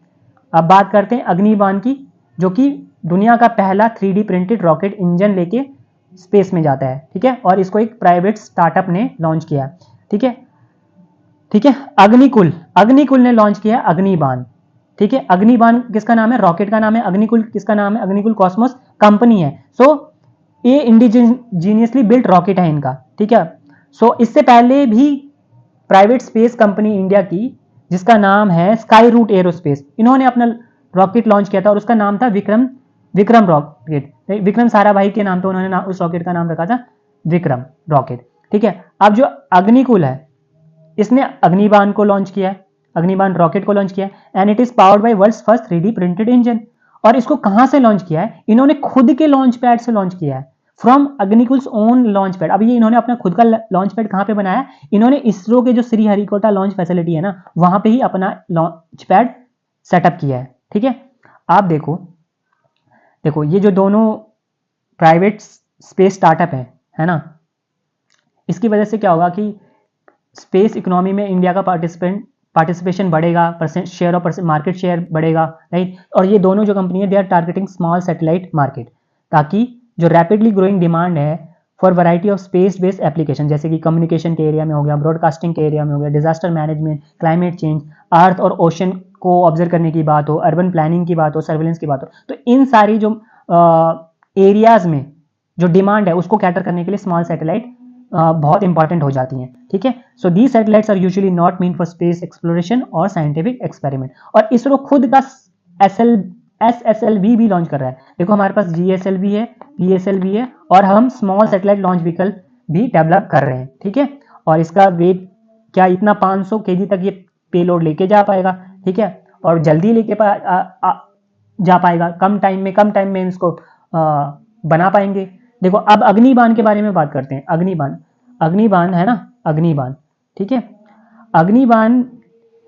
अब बात करते हैं अग्निबाण की, जो कि दुनिया का पहला 3D प्रिंटेड रॉकेट इंजन लेके स्पेस में जाता है, ठीक है। और इसको एक प्राइवेट स्टार्टअप ने लॉन्च किया, ठीक है, ठीक है। अग्निकुल ने लॉन्च किया अग्निबाण, ठीक है। अग्निबाण किसका नाम है, रॉकेट का नाम है। अग्निकुल किसका नाम है, अग्निकुल कॉस्मोस कंपनी है। सो ये इंडिजीनियसली बिल्ट रॉकेट है इनका, ठीक है। सो इससे पहले भी प्राइवेट स्पेस कंपनी इंडिया की, जिसका नाम है स्काई रूट एरोस्पेस, इन्होंने अपना रॉकेट लॉन्च किया था, और उसका नाम था विक्रम रॉकेट। विक्रम साराभाई के नाम पे उन्होंने उस रॉकेट का नाम रखा था विक्रम रॉकेट, ठीक है। अब जो अग्निकुल है, इसने अग्निबाण को लॉन्च किया है, अग्निबाण रॉकेट को लॉन्च किया है, and it is powered by world's first 3D printed engine. और इसको कहां से लॉन्च किया है, इन्होंने खुद के लॉन्च पैड से लॉन्च किया है, फ्रॉम अग्निकुल्स ओन लॉन्च पैड। अब ये इन्होंने अपना खुद का लॉन्च पैड कहां पे बनाया, इन्होंने इसरो के जो श्रीहरिकोटा लॉन्च फैसिलिटी है ना, वहां पे ही अपना लॉन्च पैड सेटअप किया है, ठीक है। आप देखो ये जो दोनों प्राइवेट स्पेस स्टार्टअप है ना, इसकी वजह से क्या होगा कि स्पेस इकोनॉमी में इंडिया का पार्टिसिपेशन बढ़ेगा, शेयर ऑफ मार्केट शेयर बढ़ेगा, राइट। और ये दोनों जो कंपनी है, they are targeting small satellite market, ताकि जो रैपिडली ग्रोइंग डिमांड है for variety of space based application, जैसे कि कम्युनिकेशन के एरिया में हो गया, ब्रॉडकास्टिंग के एरिया में हो गया, डिजास्टर मैनेजमेंट, क्लाइमेट चेंज, अर्थ और ओशन को ऑब्जर्व करने की बात हो, अर्बन प्लानिंग की बात हो, सर्विलेंस की बात हो, तो इन सारी जो एरियाज में जो डिमांड है उसको कैटर करने के लिए स्मॉल सैटेलाइट बहुत इंपॉर्टेंट हो जाती हैं, ठीक है। So the satellites are usually not meant for space exploration or scientific experiment. और इसरो खुद का SSLV भी लॉन्च कर रहा है। देखो हमारे पास GSLV है, PSLV है, और हम स्मॉल सैटेलाइट लॉन्च व्हीकल भी डेवलप कर रहे हैं, ठीक है। और इसका वेट क्या, इतना 500 kg तक ये पेलोड लेके जा पाएगा, ठीक है, और जल्दी लेके जा पाएगा, कम टाइम में इसको बना पाएंगे। देखो अब अग्निबाण के बारे में बात करते हैं। अग्निबाण है ना, अग्निबाण, ठीक है। अग्निबाण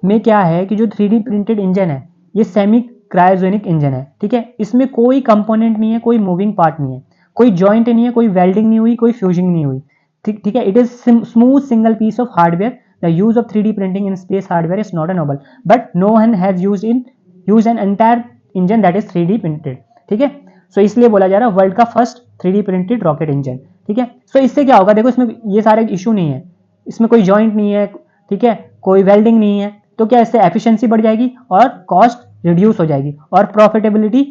में क्या है कि जो 3D प्रिंटेड इंजन है, ये सेमी क्रायोजेनिक इंजन है, ठीक है। इसमें कोई कंपोनेंट नहीं है, कोई मूविंग पार्ट नहीं है, कोई जॉइंट नहीं है, कोई वेल्डिंग नहीं हुई, कोई फ्यूजिंग नहीं हुई, ठीक है। It is smooth single piece of hardware. The use of 3D printing in space hardware is not a noble, but no one has use an entire engine that is 3D printed, ठीक है। सो इसलिए बोला जा रहा है world का first 3D printed rocket engine, ठीक है। सो इससे क्या होगा, देखो इसमें ये सारे इशू नहीं है, इसमें कोई जॉइंट नहीं है, ठीक है, कोई वेल्डिंग नहीं है, तो क्या इससे एफिशिएंसी बढ़ जाएगी और कॉस्ट रिड्यूस हो जाएगी और प्रॉफिटेबिलिटी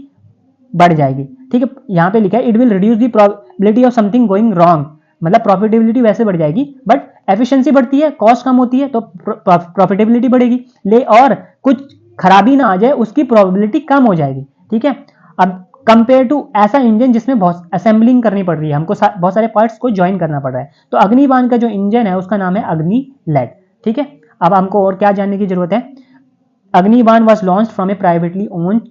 बढ़ जाएगी। ठीक है, यहाँ पे लिखा है it will reduce the probability of something going wrong, मतलब प्रॉफिटेबिलिटी वैसे बढ़ जाएगी बट एफिशिएंसी बढ़ती है, कॉस्ट कम होती है तो प्रॉफिटेबिलिटी बढ़ेगी, ले और कुछ खराबी ना आ जाए उसकी प्रोबेबिलिटी कम हो जाएगी। ठीक है, अब कंपेयर टू ऐसा इंजन जिसमें बहुत असेंबलिंग करनी पड़ रही है, हमको बहुत सारे पार्ट्स को ज्वाइन करना पड़ रहा है, तो अग्निबाण का जो इंजन है उसका नाम है अग्नि लेड। ठीक है, अब हमको और क्या जानने की जरूरत है। Agnibaan was launch from a privately owned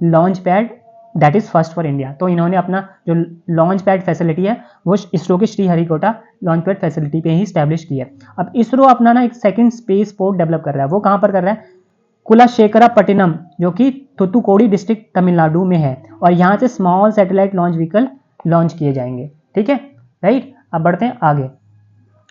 launch pad that is first for India. तो इन्होंने अपना जो लॉन्च पैड फैसिलिटी है वो इसरो के श्रीहरिकोटा लॉन्च पैड फैसिलिटी पे ही स्टैब्लिश की है। अब इसरो अपना ना एक सेकंड स्पेस पोर्ट डेवलप कर रहा है, वो कहां पर कर रहा है, कुलाशेखरापट्टिनम, जो कि थुथुकोडी डिस्ट्रिक्ट तमिलनाडु में है, और यहां से small satellite launch vehicle launch किए जाएंगे। ठीक है, राइट। अब बढ़ते हैं आगे।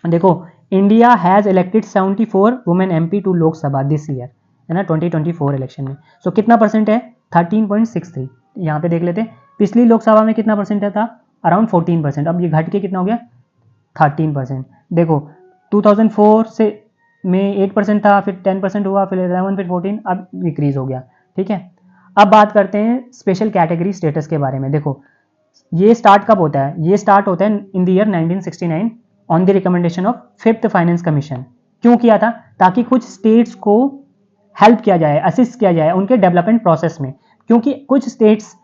देखो, India has elected 74 women MP to Lok Sabha this year, है ना, 2024 इलेक्शन में। सो कितना परसेंट है, 13.63। यहाँ पे देख लेते हैं, पिछली लोकसभा में कितना परसेंट था, अराउंड 14%। अब ये घट के कितना हो गया, 13%। देखो 2004 से में 8% था, फिर 10% हुआ, फिर 11, फिर 14, अब इंक्रीज हो गया। ठीक है, अब बात करते हैं स्पेशल कैटेगरी स्टेटस के बारे में। देखो, ये स्टार्ट कब होता है, ये स्टार्ट होता है in the year 1969 on the recommendation of 5th finance commission. क्यों किया था, ताकि कुछ स्टेट्स को हेल्प किया जाए, असिस्ट किया जाए उनके डेवलपमेंट प्रोसेस में, क्योंकि कुछ स्टेट्स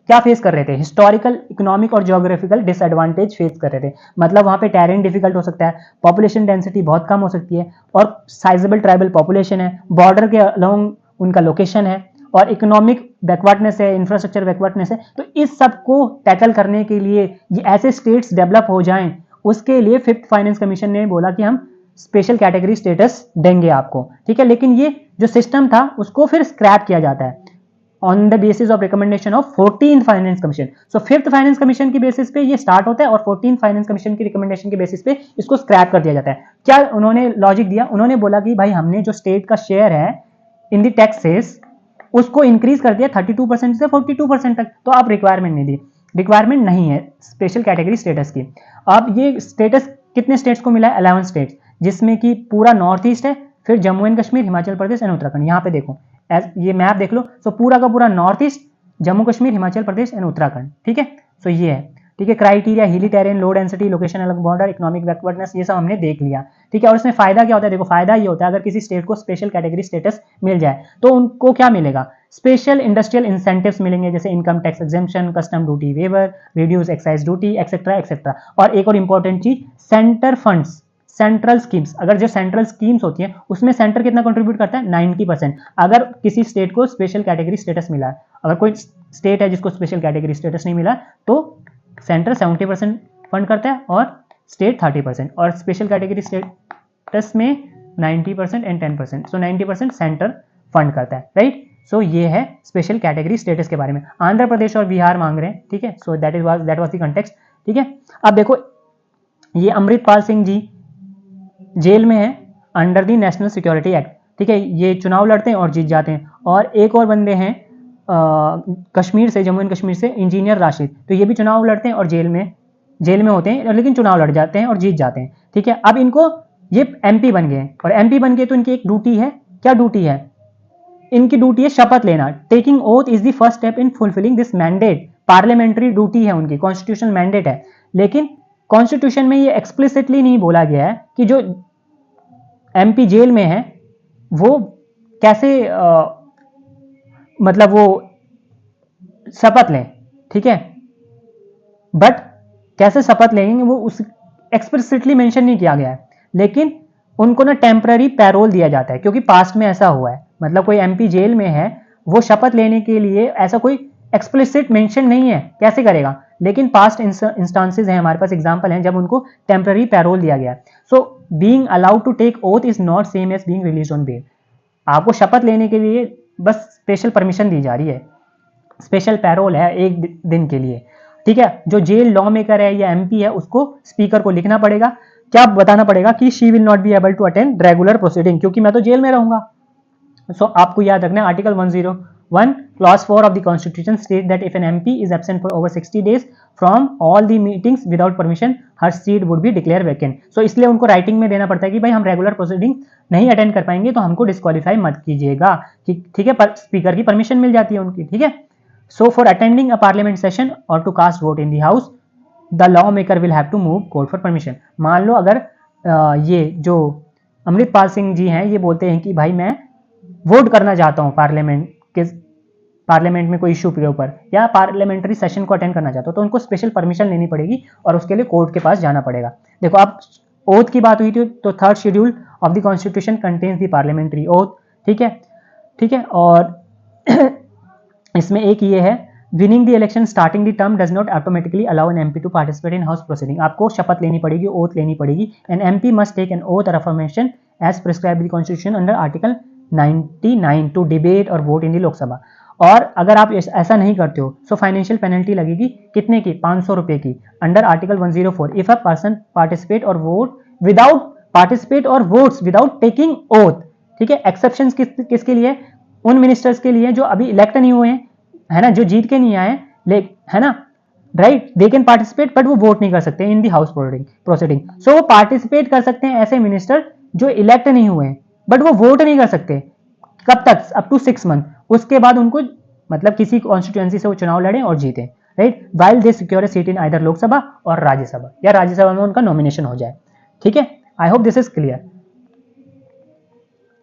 क्या फेस कर रहे थे, हिस्टोरिकल, इकोनॉमिक और ज्योग्राफिकल डिसएडवांटेज फेस कर रहे थे। मतलब वहां पे टेरेन डिफिकल्ट हो सकता है, पॉपुलेशन डेंसिटी बहुत कम हो सकती है, और साइजेबल ट्राइबल पॉपुलेशन है, बॉर्डर के अलोंग उनका लोकेशन है, और इकोनॉमिक बैकवर्डनेस है, इंफ्रास्ट्रक्चर बैकवर्डनेस है। तो इस सब को टैकल करने के लिए, ये ऐसे स्टेट्स डेवलप हो जाएं, उसके लिए 5th फाइनेंस कमीशन ने बोला कि हम स्पेशल कैटेगरी स्टेटस देंगे आपको। ठीक है, लेकिन ये जो सिस्टम था उसको फिर स्क्रैप किया जाता है on the basis of recommendation of 14th finance commission. So 5th finance commission की बेसिस पे ये स्टार्ट होता है और 14th फाइनेंस कमीशन की रिकमेंडेशन के बेसिस पे इसको स्क्रैप कर दिया जाता है। क्या उन्होंने लॉजिक दिया, उन्होंने बोला कि भाई हमने जो स्टेट का शेयर है इन द टैक्सेस उसको इंक्रीज कर दिया 32% से 42% तक, तो आप रिक्वायरमेंट नहीं दी, रिक्वायरमेंट नहीं है स्पेशल कैटेगरी स्टेटस की। अब ये स्टेटस कितने स्टेट्स को मिला है, 11 स्टेट्स, जिसमें कि पूरा नॉर्थ ईस्ट है, फिर जम्मू एंड कश्मीर, हिमाचल प्रदेश एंड उत्तराखंड। यहाँ पे देखो, ये मैप देख लो, सो पूरा का पूरा north east, Jammu Kashmir, Himachal Pradesh and Uttarakhand. ठीक है, सो ये है। ठीक है, क्राइटेरिया, हिली टेरेन, लो डेंसिटी, लोकेशन अलग बॉर्डर, इकोनॉमिक बैकवर्डनेस, ये सब हमने देख लिया। ठीक है, और इसमें फायदा क्या होता है, देखो फायदा ये होता है अगर किसी स्टेट को स्पेशल कैटेगरी स्टेटस मिल जाए तो उनको क्या मिलेगा, स्पेशल इंडस्ट्रियल इंसेंटिव्स मिलेंगे, जैसे income tax exemption, custom duty waiver, reduce excise duty, etcetera etcetera. और एक और इंपॉर्टेंट चीज, सेंटर फंड्स, सेंट्रल स्कीम्स, अगर जो सेंट्रल स्कीम्स होती हैं उसमें सेंटर कितना कंट्रीब्यूट करता है, 90%। अगर किसी स्टेट को स्पेशल कैटेगरी स्टेटस मिला है, अगर कोई स्टेट है जिसको स्पेशल कैटेगरी स्टेटस नहीं मिला, तो सेंटर 70% फंड करता है और स्टेट 30%, और स्पेशल कैटेगरी स्टेटस में 90% एंड 10%, सो 90% सेंटर फंड करता है, राइट। सो ये है स्पेशल कैटेगरी स्टेटस के बारे में। आंध्र प्रदेश और बिहार मांग रहे हैं, ठीक है, so that was the context. ठीक है, अब देखो, ये अमृतपाल सिंह जी जेल में है under the national security act. ठीक है, ये चुनाव लड़ते हैं और जीत जाते हैं। और एक और बंदे हैं कश्मीर से, जम्मू एंड कश्मीर से, इंजीनियर राशिद, तो ये भी चुनाव लड़ते हैं और जेल में होते हैं, लेकिन चुनाव लड़ जाते हैं और जीत जाते हैं। ठीक है, अब इनको ये एमपी बन गए, और एमपी बन गए तो इनकी एक ड्यूटी है, क्या ड्यूटी है, इनकी ड्यूटी है शपथ लेना। Taking oath is the first step in fulfilling this mandate, parliamentary duty है उनकी, कॉन्स्टिट्यूशनल मैंडेट है। लेकिन कॉन्स्टिट्यूशन में ये एक्सप्लिसिटली नहीं बोला गया है कि जो एमपी जेल में है वो कैसे मतलब वो शपथ लें। ठीक है, बट कैसे शपथ लेंगे वो उस एक्सप्लिसिटली मेंशन नहीं किया गया है। लेकिन उनको ना टेम्पररी पैरोल दिया जाता है, क्योंकि पास्ट में ऐसा हुआ है, मतलब कोई एमपी जेल में है, वो शपथ लेने के लिए ऐसा कोई एक्सप्लिसिट मेंशन नहीं है, कैसे करेगा। लेकिन पास्ट इंस्टांसेस हैं, हमारे पास एग्जांपल हैं जब उनको टेम्पररी पैरोल दिया गया। So being allowed to take oath is not same as being released on bail. आपको शपथ लेने के लिए बस स्पेशल परमिशन दी जा रही है, स्पेशल पैरोल है एक दिन के लिए। ठीक है, जो जेल लॉ मेकर है या एमपी है उसको स्पीकर को लिखना पड़ेगा, क्या बताना पड़ेगा कि she will not be able to attend regular proceeding, क्योंकि मैं तो जेल में रहूंगा। सो आपको याद रखना है article 1 clause 4 of the constitution states that if an MP is absent for over 60 days from all the meetings without permission, her seat would be declared vacant. So इसलिए उनको राइटिंग में देना पड़ता है कि भाई हम रेगुलर प्रोसीडिंग नहीं अटेंड कर पाएंगे तो हमको डिस्क्वालीफाई मत कीजिएगा, ठीक है, पर स्पीकर की परमिशन मिल जाती है उनकी, ठीक है. So for attending a parliament session or to cast vote in the house, the lawmaker will have to move court for permission. मान लो अगर ये जो अमृतपाल सिंह जी हैं ये बोलते हैं कि भाई मैं वोट करना चाहता हूँ पार्लियामेंट में कोई इशू के ऊपर या पार्लियामेंट्री सेशन को अटेंड करना चाहता हूँ, तो उनको स्पेशल परमिशन लेनी पड़ेगी और उसके लिए कोर्ट के पास जाना पड़ेगा. देखो आप ओथ की बात हुई थी तो third schedule of the constitution contains the parliamentary oath, ठीक है, ठीक है. और इसमें एक ये है, winning the election starting the term does not automatically allow an MP to participate in house proceeding. आपको शपथ लेनी पड़ेगी, ओथ लेनी पड़ेगी. An MP must take an oath or affirmation as prescribe the constitution under article 99 to debate or vote in the Lok Sabha. और अगर आप ऐसा नहीं करते हो सो फाइनेंशियल पेनल्टी लगेगी, कितने की, 500 रुपए की, under article 104 if a person participate और वोट्स विदाउट टेकिंग ओथ, ठीक है. एक्सेप्शन किसके लिए, उन मिनिस्टर्स के लिए जो अभी इलेक्ट नहीं हुए हैं, है ना, जो जीत के नहीं आए, है ना, right, they can participate but वो वोट नहीं कर सकते इन दी हाउस प्रोसीडिंग. सो वो पार्टिसिपेट कर सकते हैं ऐसे मिनिस्टर जो इलेक्ट नहीं हुए हैं बट वो वोट नहीं कर सकते. कब तक, अप टू 6 मंथ. उसके बाद उनको मतलब किसी कॉन्स्टिट्यूएंसी से वो चुनाव लड़े और जीते, right, while they secure seat in either Lok Sabha और राज्यसभा, या राज्यसभा में उनका नॉमिनेशन हो जाए, ठीक है. आई होप दिस इज क्लियर.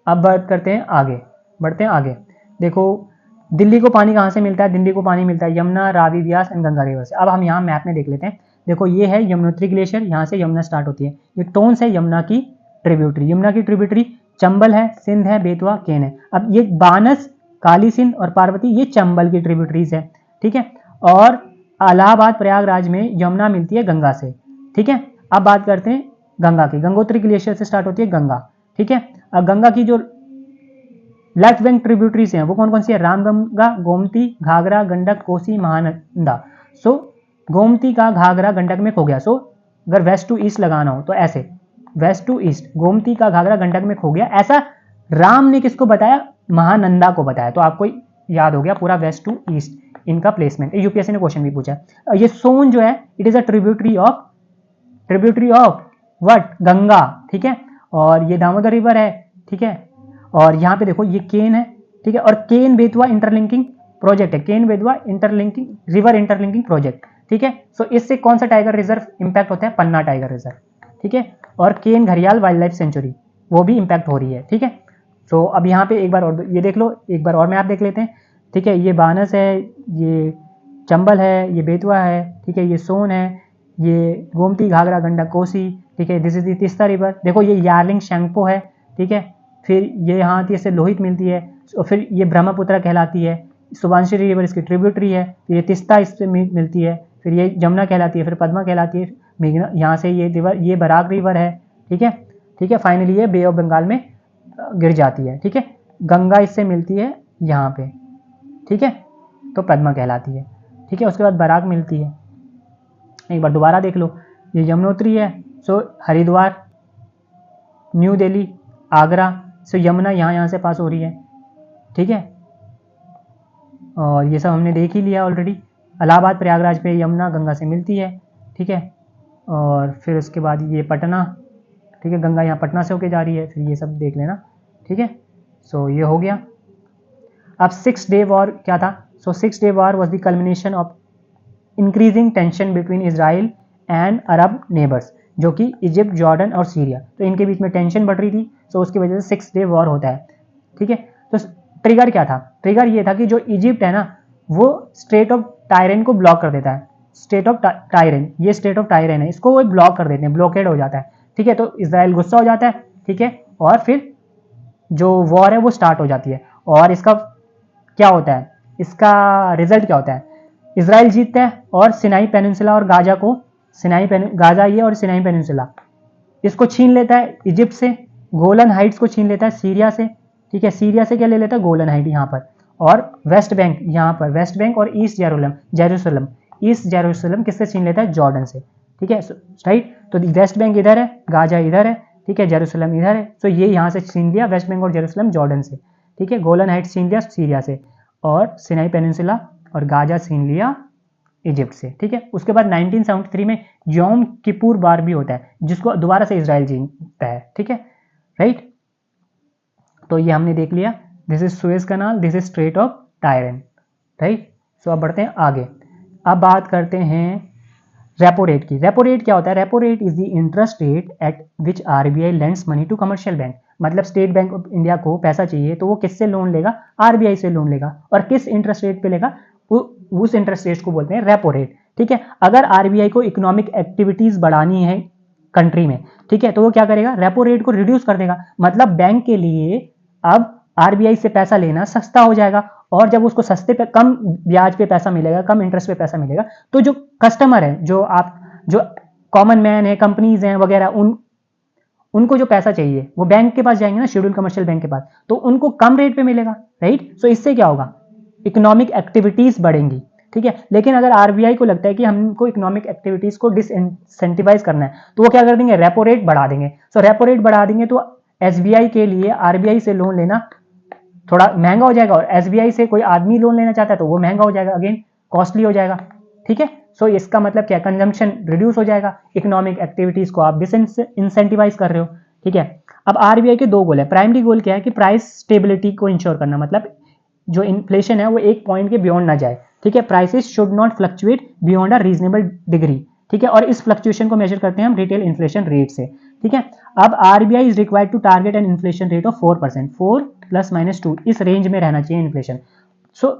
अब बात करते हैं आगे, बढ़ते हैं आगे. देखो दिल्ली को पानी कहाँ से मिलता है, दिल्ली को पानी मिलता है यमुना, रावी, ब्यास एंड गंगा रिवर से. अब हम यहाँ मैप में देख लेते हैं. देखो ये है यमुनोत्री ग्लेशियर, यहाँ से यमुना स्टार्ट होती है. ये टोन्स है यमुना की ट्रिब्यूटरी चंबल है, सिंध है, बेतवा, केन है. अब ये बानस, काली सिंध और पार्वती ये चंबल की ट्रिब्यूटरीज है, ठीक है. और इलाहाबाद प्रयागराज में यमुना मिलती है गंगा से, ठीक है. अब बात करते हैं गंगा की. गंगोत्री ग्लेशियर से स्टार्ट होती है गंगा, ठीक है. अब गंगा की जो लेफ्ट बैंक ट्रिब्यूटरीज हैं वो कौन कौन सी है, रामगंगा, गोमती, घाघरा, गंडक, कोसी, महानंदा. सो गोमती का घाघरा गंडक में खो गया. सो अगर वेस्ट टू ईस्ट लगाना हो तो ऐसे वेस्ट टू ईस्ट, गोमती का घाघरा गंडक में खो गया. ऐसा राम ने किसको बताया, महानंदा को बताया. तो आपको याद हो गया पूरा वेस्ट टू ईस्ट इनका प्लेसमेंट. यूपीएससी ने क्वेश्चन भी पूछा. ये सोन जो है it is a tributary of what, Ganga, ठीक है. और ये दामोदर रिवर है, ठीक है. और यहाँ पे देखो ये केन है, ठीक है. और केन बेतवा इंटरलिंकिंग प्रोजेक्ट है, Ken Betwa river interlinking project, ठीक है. सो इससे कौन सा टाइगर रिजर्व इंपैक्ट होता है, पन्ना टाइगर रिजर्व, ठीक है. और केन घड़ियाल वाइल्ड लाइफ सेंचुरी वो भी इंपैक्ट हो रही है, ठीक है. सो अब यहाँ पे एक बार और ये देख लो, एक बार और मैप देख लेते हैं, ठीक है. ये बानस है, ये चंबल है, ये बेतवा है, ठीक है. ये सोन है, ये गोमती, घाघरा, गंडक, कोसी, ठीक है. This is the Teesta river. देखो ये यार्लिंग शैंगपो है, ठीक है. फिर ये यहाँ आती है, इससे लोहित मिलती है. और फिर ये ब्रह्मपुत्र कहलाती है. सुबानसिरी रिवर इसकी ट्रिब्यूटरी है. ये तीस्ता इससे मिलती है. फिर ये जमुना कहलाती है, फिर पद्मा कहलाती है, मेघना. यहाँ से ये रिवर, ये बराक रिवर है, ठीक है, ठीक है. फाइनली ये बे ऑफ बंगाल में गिर जाती है, ठीक है. गंगा इससे मिलती है यहाँ पे, ठीक है, तो पद्मा कहलाती है, ठीक है. उसके बाद बराक मिलती है. एक बार दोबारा देख लो, ये यमुनोत्री है, सो हरिद्वार, न्यू दिल्ली, आगरा. सो यमुना यहाँ से पास हो रही है, ठीक है. और ये सब हमने देख ही लिया ऑलरेडी. इलाहाबाद प्रयागराज पे यमुना गंगा से मिलती है, ठीक है. और फिर उसके बाद ये पटना, ठीक है, गंगा यहाँ पटना से होके जा रही है. फिर ये सब देख लेना, ठीक है. सो ये हो गया. अब 6 डे वॉर क्या था. सो 6 day war was the culmination of increasing tension between Israel and Arab neighbours, जो कि इजिप्ट, जॉर्डन और सीरिया. तो इनके बीच में टेंशन बढ़ रही थी. सो उसकी वजह से 6 डे वॉर होता है, ठीक है. तो ट्रिगर क्या था, ट्रिगर ये था कि जो इजिप्ट है ना वो स्ट्रेट ऑफ टायरन को ब्लॉक कर देता है. स्टेट ऑफ टायरन, ये स्टेट ऑफ टायरन है, इसको वो ब्लॉक कर देते हैं, ब्लॉकेड हो जाता है, ठीक है. तो इसराइल गुस्सा हो जाता है, ठीक है. और फिर जो वॉर है वो स्टार्ट हो जाती है. और इसका क्या होता है, इसका रिजल्ट क्या होता है, इसराइल जीतता है और सिनाई पेनिनसुला और गाजा को, गाजा ये और सिनाई पेनिनसुला इसको छीन लेता है इजिप्ट से. गोलन हाइट्स को छीन लेता है सीरिया से, ठीक है. सीरिया से क्या ले लेता है, गोलन हाइट यहाँ पर. और वेस्ट बैंक यहाँ पर, वेस्ट बैंक और ईस्ट जेरूसलम, ईस्ट जेरूसलम किससे छीन लेता है, जॉर्डन से, ठीक है, राइट. तो वेस्ट बैंक इधर है, गाजा इधर है, ठीक है, जेरूसलम इधर है. सो ये यहाँ से छीन लिया वेस्ट बैंक और जेरूसलम जॉर्डन से, ठीक है. गोलन हाइट्स छीन लिया सीरिया से. और सिनाई पेनिनसुला और गाजा छीन लिया इजिप्ट से, ठीक है। उसके बाद 1973 में यौम किपुर वार भी होता है जिसको दोबारा से इजराइल जीतता है, ठीक है, राइट। तो ये हमने देख लिया, this is Suez canal, this is strait of Tiran, right. So अब बढ़ते हैं आगे। अब बात करते हैं रेपो रेट की। रेपो रेट क्या होता है? Repo rate is the interest rate at which RBI lends money to commercial bank. मतलब स्टेट बैंक ऑफ इंडिया को पैसा चाहिए तो वो किससे लोन लेगा? आरबीआई से लोन लेगा। और किस इंटरेस्ट रेट पे लेगा? उस इंटरेस्ट रेट को बोलते हैं रेपो रेट, ठीक है। अगर आरबीआई को इकोनॉमिक एक्टिविटीज बढ़ानी है कंट्री में, ठीक है, तो वो क्या करेगा? रेपो रेट को रिड्यूस कर देगा। मतलब बैंक के लिए अब आरबीआई से पैसा लेना सस्ता हो जाएगा, और जब उसको सस्ते पे कम ब्याज पे पैसा मिलेगा, कम इंटरेस्ट पे पैसा मिलेगा, तो जो कस्टमर है, जो कॉमन मैन है, कंपनीज हैं वगैरह, उनको जो पैसा चाहिए वो बैंक के पास जाएंगे ना, शेड्यूल कमर्शियल बैंक के पास, तो उनको कम रेट पे मिलेगा, राइट। सो इससे क्या होगा? इकोनॉमिक एक्टिविटीज बढ़ेंगी, ठीक है। लेकिन अगर आरबीआई को लगता है कि हमको इकोनॉमिक एक्टिविटीज को डिसइंसेंटिवाइज करना है, तो वो क्या कर देंगे? रेपो रेट बढ़ा देंगे। सो रेपो रेट बढ़ा देंगे तो एसबीआई के लिए आरबीआई से लोन लेना थोड़ा महंगा हो जाएगा, और एसबीआई से कोई आदमी लोन लेना चाहता है तो वो महंगा हो जाएगा, अगेन कॉस्टली हो जाएगा, ठीक है। सो इसका मतलब क्या? कंजम्पशन रिड्यूस हो जाएगा, इकोनॉमिक एक्टिविटीज को आप डिसइंसेंटिवाइज कर रहे हो, ठीक है। अब आरबीआई के दो गोल है। प्राइमरी गोल क्या है? कि प्राइस स्टेबिलिटी को इंश्योर करना, मतलब जो इन्फ्लेशन है वो एक पॉइंट के बियॉन्ड ना जाए, ठीक है। Prices should not fluctuate beyond a reasonable degree, ठीक है। और इस फ्लक्चुएशन को मेजर करते हैं हम रिटेल इन्फ्लेशन रेट से, ठीक है। अब RBI is required to target an inflation rate of 4%, 4 ± 2, इस रेंज में रहना चाहिए इन्फ्लेशन। सो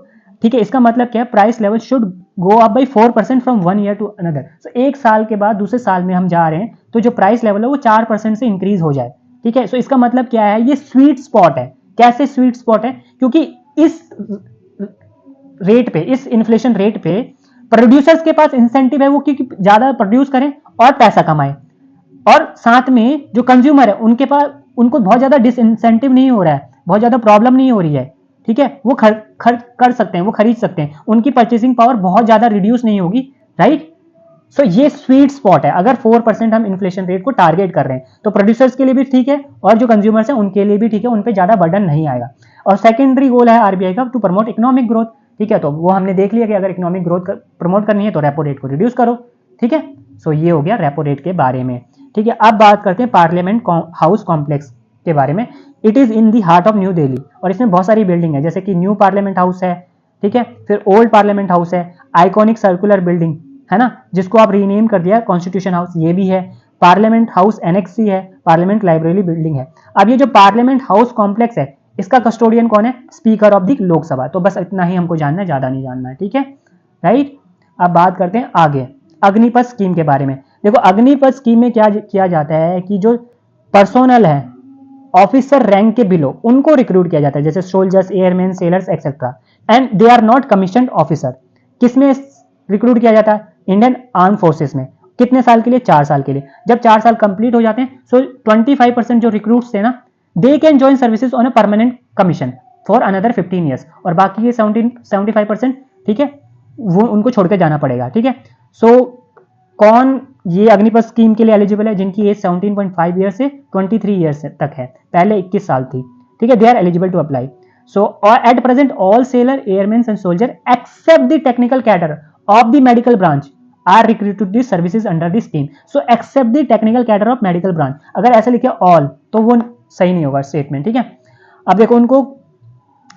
ठीक है, इसका मतलब क्या है? Price level should go up by 4% from 1 year to another. So एक साल के बाद दूसरे साल में हम जा रहे हैं तो जो प्राइस लेवल है वो 4% से इंक्रीज हो जाए, ठीक है। सो इसका मतलब क्या है? ये स्वीट स्पॉट है। कैसे स्वीट स्पॉट है? क्योंकि इस रेट पे, इस इन्फ्लेशन रेट पे प्रोड्यूसर्स के पास इंसेंटिव है वो कि ज्यादा प्रोड्यूस करें और पैसा कमाएं, और साथ में जो कंज्यूमर है उनके पास, उनको बहुत ज्यादा डिसइंसेंटिव नहीं हो रहा है, बहुत ज्यादा प्रॉब्लम नहीं हो रही है, ठीक है। वो खर्च कर सकते हैं, वो खरीद सकते हैं, उनकी परचेसिंग पावर बहुत ज्यादा रिड्यूस नहीं होगी, राइट। सो ये स्वीट स्पॉट है। अगर 4% हम इन्फ्लेशन रेट को टारगेट कर रहे हैं तो प्रोड्यूसर्स के लिए भी ठीक है और जो कंज्यूमर्स हैं उनके लिए भी ठीक है, उन पे ज्यादा बर्डन नहीं आएगा। और सेकेंडरी गोल है आरबीआई का टू प्रमोट इकोनॉमिक ग्रोथ, ठीक है। तो वो हमने देख लिया कि अगर इकोनॉमिक ग्रोथ प्रमोट करनी है तो रेपो रेट को रिड्यूस करो, ठीक है। सो ये हो गया रेपो रेट के बारे में, ठीक है। अब बात करते हैं पार्लियामेंट हाउस कॉम्प्लेक्स के बारे में। It is in the heart of new Delhi, और इसमें बहुत सारी बिल्डिंग है, जैसे कि न्यू पार्लियामेंट हाउस है, ठीक है, फिर ओल्ड पार्लियामेंट हाउस है, आइकॉनिक सर्कुलर बिल्डिंग है ना, जिसको आप रीनेम कर दिया कॉन्स्टिट्यूशन हाउस, ये भी है। पार्लियामेंट हाउस एनेक्स है, पार्लियामेंट लाइब्रेरी बिल्डिंग है। अब ये जो पार्लियामेंट हाउस कॉम्प्लेक्स है, इसका कस्टोडियन कौन है? Speaker of the Lok Sabha. तो बस इतना ही हमको जानना है, ज्यादा नहीं जानना है, ठीक है, राइट। अब बात करते हैं आगे अग्निपथ स्कीम के बारे में। देखो अग्निपथ स्कीम में क्या किया जाता है कि जो पर्सोनल है ऑफिसर रैंक के बिलो, उनको रिक्रूट किया जाता है, जैसे soldiers, airman, sailors etcetera, and they are not commissioned officer. किसमें रिक्रूट किया जाता है? इंडियन आर्म फोर्सेस में। कितने साल के लिए? 4 साल के लिए। जब 4 साल कंप्लीट हो जाते हैं, सो 25% जो रिक्रूट्स थे ना, they can join services on a permanent commission for another 15 years, और बाकी के 75%, ठीक है, वो उनको छोड़ के जाना पड़ेगा, ठीक है। सो कौन ये अग्निपथ स्कीम के लिए एलिजिबल है? जिनकी एज 17.5 ईयर से 23 ईयर्स तक है, पहले 21 साल थी, ठीक है, they are eligible to apply. So और at present all sailor, airman and soldier except the technical cadre of the medical branch are recruited to the services under the scheme. So except the technical cadre of medical branch. अगर ऐसे लिखे all तो वो सही नहीं होगा statement, ठीक है। अब देखो उनको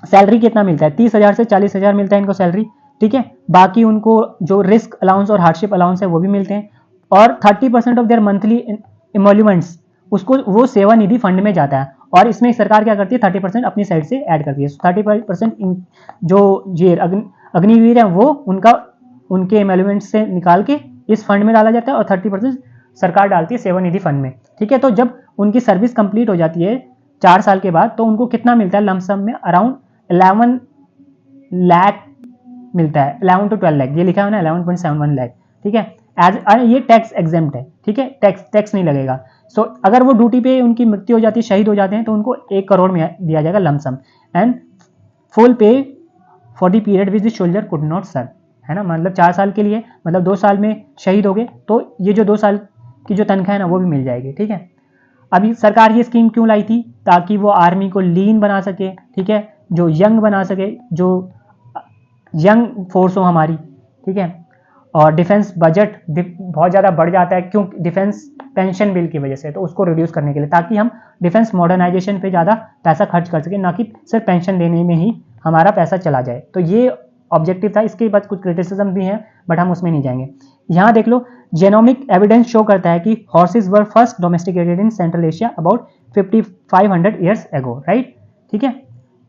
सैलरी कितना मिलता है? 30,000 से 40,000 मिलता है इनको सैलरी, ठीक है। बाकी उनको जो रिस्क अलाउंस और हार्डशिप अलाउंस है वो भी मिलते हैं, और 30% ऑफ देयर मंथली इमोल्यूमेंट्स उसको वो सेवा निधि फंड में जाता है, और इसमें सरकार क्या करती है? 30% अपनी साइड से ऐड करती है। 30% जो ये अग्निवीर है वो उनके एमेलमेंट से निकाल के इस फंड में डाला जाता है, और 30% सरकार डालती है सेवा निधि फंड में, ठीक है। तो जब उनकी सर्विस कंप्लीट हो जाती है 4 साल के बाद, तो उनको कितना मिलता है लमसम में? अराउंड 11 लाख मिलता है, 11 to 12 लाख, ये लिखा है ना 11.71 लाख, ठीक है। एज ये टैक्स एग्जेम्प्ट है, ठीक है, टैक्स नहीं लगेगा। सो अगर वो ड्यूटी पे उनकी मृत्यु हो जाती है, शहीद हो जाते हैं, तो उनको 1 करोड़ में दिया जाएगा lump sum, and full pay for the period which the soldier could not serve, है ना। मतलब 4 साल के लिए, मतलब 2 साल में शहीद हो गए तो ये जो 2 साल की जो तनख्वाह है ना वो भी मिल जाएगी, ठीक है। अभी सरकार ये स्कीम क्यों लाई थी? ताकि वो आर्मी को लीन बना सके, ठीक है, जो यंग बना सके, जो यंग फोर्स हो हमारी, ठीक है, और डिफेंस बजट बहुत ज़्यादा बढ़ जाता है, क्यों? डिफेंस पेंशन बिल की वजह से, तो उसको रिड्यूस करने के लिए, ताकि हम डिफेंस मॉडर्नाइजेशन पे ज़्यादा पैसा खर्च कर सकें, ना कि सिर्फ पेंशन देने में ही हमारा पैसा चला जाए। तो ये ऑब्जेक्टिव था। इसके बाद कुछ क्रिटिसिज्म भी है, बट हम उसमें नहीं जाएंगे। यहाँ देख लो, जेनोमिक एविडेंस शो करता है कि horse's were first domesticated in central Asia about 5500 years ago, right, ठीक है।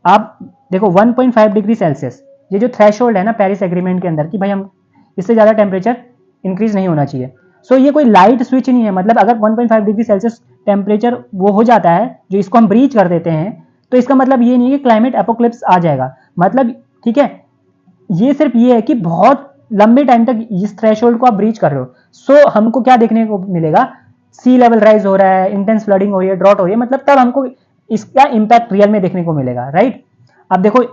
आप देखो 1.5 डिग्री सेल्सियस, ये जो थ्रेशोल्ड है ना पेरिस एग्रीमेंट के अंदर, कि भाई हम इससे ज़्यादा टेम्परेचर इंक्रीज नहीं होना चाहिए। सो ये कोई लाइट स्विच नहीं है, मतलब अगर 1.5 डिग्री सेल्सियस टेम्परेचर वो हो जाता है, जो इसको हम ब्रीच कर देते हैं, तो इसका मतलब ये नहीं है कि क्लाइमेट एपोक्लिप्स आ जाएगा, मतलब, ठीक है, ये सिर्फ ये है कि बहुत लंबे टाइम तक इस थ्रेशोल्ड को आप ब्रीच कर रहे हो। सो हमको क्या देखने को मिलेगा? सी लेवल राइज हो रहा है, इंटेंस फ्लडिंग हो रही है, ड्रॉट हो रही है, मतलब तब हमको इसका इंपैक्ट रियल में देखने को मिलेगा, राइट। अब देखो,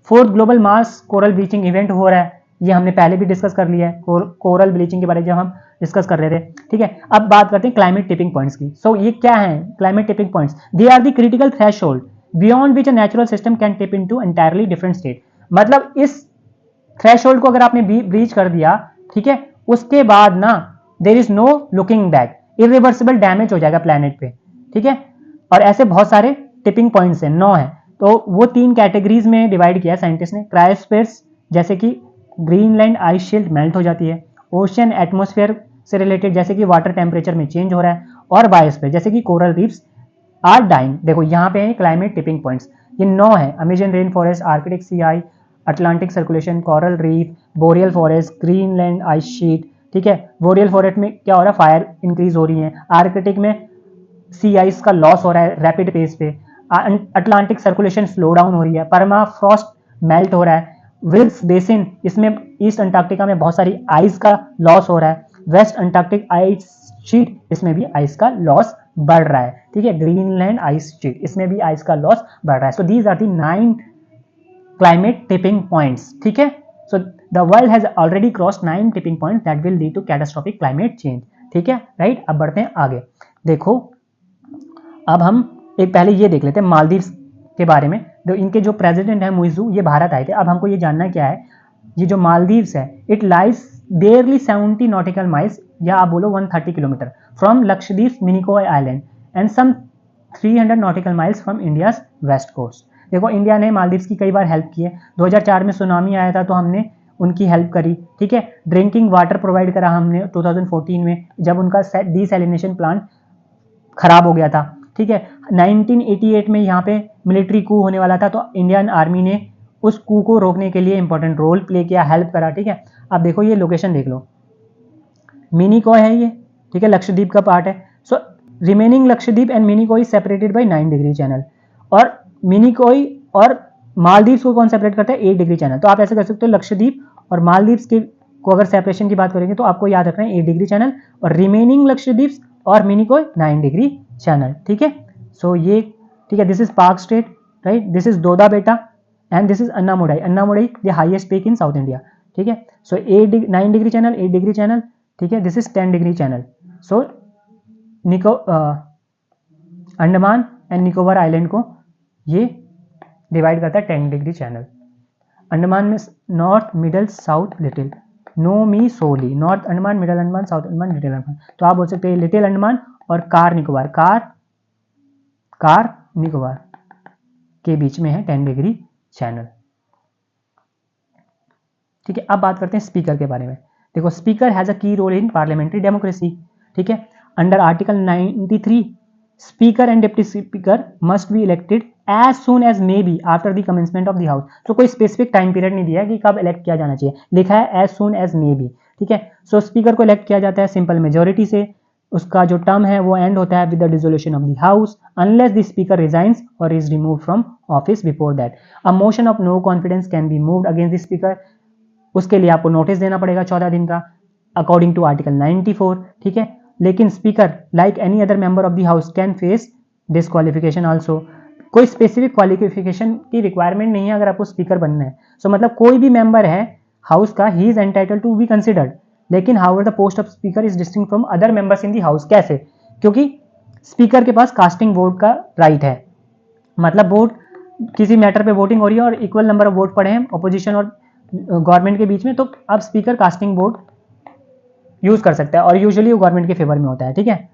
फोर्थ ग्लोबल मास कोरल ब्लीचिंग इवेंट हो रहा है, ये हमने पहले भी डिस्कस कर लिया है, कोरल ब्लीचिंग के बारे में जब हम डिस्कस कर रहे थे, ठीक है। अब बात करते हैं क्लाइमेट टिपिंग पॉइंट्स की। सो ये क्या है climate tipping points? They are the critical threshold beyond which a natural system can tip into entirely different state. मतलब इस थ्रेशोल्ड को अगर आपने ब्रीच कर दिया, ठीक है, उसके बाद ना there is no looking back, irreversible damage हो जाएगा प्लेनेट पे, ठीक है। और ऐसे बहुत सारे टिपिंग पॉइंट्स हैं, 9 है। तो वो 3 कैटेगरीज में डिवाइड किया साइंटिस्ट ने। क्रायोस्फीयर्स, जैसे कि ग्रीनलैंड आइस शील्ड मेल्ट हो जाती है, ओशियन एटमोस्फेयर से रिलेटेड, जैसे कि वाटर टेम्परेचर में चेंज हो रहा है, और बायोस्फीयर, जैसे कि कोरल रीफ्स आर डाइंग। देखो यहाँ पे है क्लाइमेट टिपिंग पॉइंट्स, ये 9 है। Amazon rain forest, Arctic sea ice, Atlantic circulation, coral reef, boreal forest, Greenland ice sheet, ठीक है। बोरियल फॉरेस्ट में क्या हो रहा है? फायर इंक्रीज हो रही है। आर्कटिक में सी आइस का लॉस हो रहा है रैपिड पेस पे। अटलांटिक सर्कुलेशन स्लो डाउन हो रही है। परमा फ्रॉस्ट मेल्ट हो रहा है। विल्स बेसिन, इसमें ईस्ट अंटार्कटिका में बहुत सारी आइस का लॉस हो रहा है। वेस्ट अंटार्कटिक आइस शीट, इसमें भी आइस का लॉस बढ़ रहा है, ठीक है। ग्रीनलैंड आइस शीट, इसमें भी आइस का लॉस बढ़ रहा है। So these are the 9 climate tipping points, ठीक है। So the world has already cross 9 tipping point that will lead to catastrophic climate change, ठीक है, राइट। अब बढ़ते हैं आगे। देखो, अब हम एक पहले ये देख लेते हैं मालदीव्स के बारे में। तो इनके जो प्रेसिडेंट है मुइजू, ये भारत आए थे। अब हमको ये जानना क्या है, ये जो मालदीव्स है, it lies barely 70 nautical miles, या आप बोलो 130 kilometre from Lakshadweep Minicoy island, and some 300 nautical miles from India's west coast. देखो, इंडिया ने मालदीव्स की कई बार हेल्प की है। 2004 में सुनामी आया था तो हमने उनकी हेल्प करी, ठीक है। ड्रिंकिंग वाटर प्रोवाइड करा हमने 2014 में, जब उनका डीसैलिनेशन प्लांट खराब हो गया था, ठीक है। 1988 में यहाँ पे मिलिट्री कू होने वाला था, तो इंडियन आर्मी ने उस कू को रोकने के लिए इंपॉर्टेंट रोल प्ले किया, हेल्प करा, ठीक है। अब देखो ये लोकेशन देख लो, मिनिकॉय है ये, ठीक है, लक्षद्वीप का पार्ट है। So remaining Lakshadweep and Minicoy separated by 9 degree channel, और मिनिकॉय और मालदीव्स को कौन सेपरेट करता है? 8 डिग्री चैनल। तो आप ऐसे कर सकते हो, लक्षद्वीप और मालदीव्स के को अगर सेपरेशन की बात करेंगे तो आपको याद रखना है 8 डिग्री चैनल, और रिमेनिंग लक्षद्वीप और मिनिकॉय 9 डिग्री चैनल, ठीक है। सो ये, ठीक है, this is Palk strait, right, this is Doddabetta, and this is Anamudi. Anamudi the highest peak in south India, ठीक है। So 9 degree channel, 8 degree channel, ठीक है, this is 10 degree channel. So Andaman and Nicobar island को ये डिवाइड करता है 10 डिग्री चैनल। अंडमान में north, middle, south, little, नो मी सोली, north Andaman, middle Andaman, south Andaman, little Andaman. तो आप बोल सकते हैं लिटिल अंडमान और कार निकोबार, कार निकोबार के बीच में है 10 डिग्री चैनल, ठीक है। अब बात करते हैं स्पीकर के बारे में। देखो, स्पीकर हैज अ की रोल इन पार्लियामेंट्री डेमोक्रेसी, ठीक है। Under article 93, speaker and deputy speaker must be elected as soon as may be after the commencement of the house. तो कोई स्पेसिफिक टाइम पीरियड नहीं दिया है कि कब इलेक्ट किया जाना चाहिए, लिखा है as soon as may be, ठीक है। सो स्पीकर को इलेक्ट किया जाता है सिंपल मेजोरिटी से। उसका जो टर्म है वो एंड होता है with the dissolution of the house unless the speaker resigns or is remove from office before that. A motion of no confidence can be moved against the speaker, उसके लिए आपको नोटिस देना पड़ेगा 14 दिन का, अकॉर्डिंग टू आर्टिकल 94, ठीक है। लेकिन speaker like any other member of the house can face disqualification also. कोई स्पेसिफिक क्वालिफिकेशन की रिक्वायरमेंट नहीं है अगर आपको स्पीकर बनना है। सो मतलब कोई भी मेंबर है हाउस का, he is entitle to be considered, लेकिन however the post of speaker is distinct from other members in the house. कैसे? क्योंकि स्पीकर के पास कास्टिंग वोट का राइट है, मतलब वोट किसी मैटर पे वोटिंग हो रही है और इक्वल नंबर ऑफ वोट पड़े हैं, अपोजिशन और गवर्नमेंट के बीच में, तो अब स्पीकर कास्टिंग वोट यूज कर सकता है और यूजुअली वो गवर्नमेंट के फेवर में होता है। ठीक है,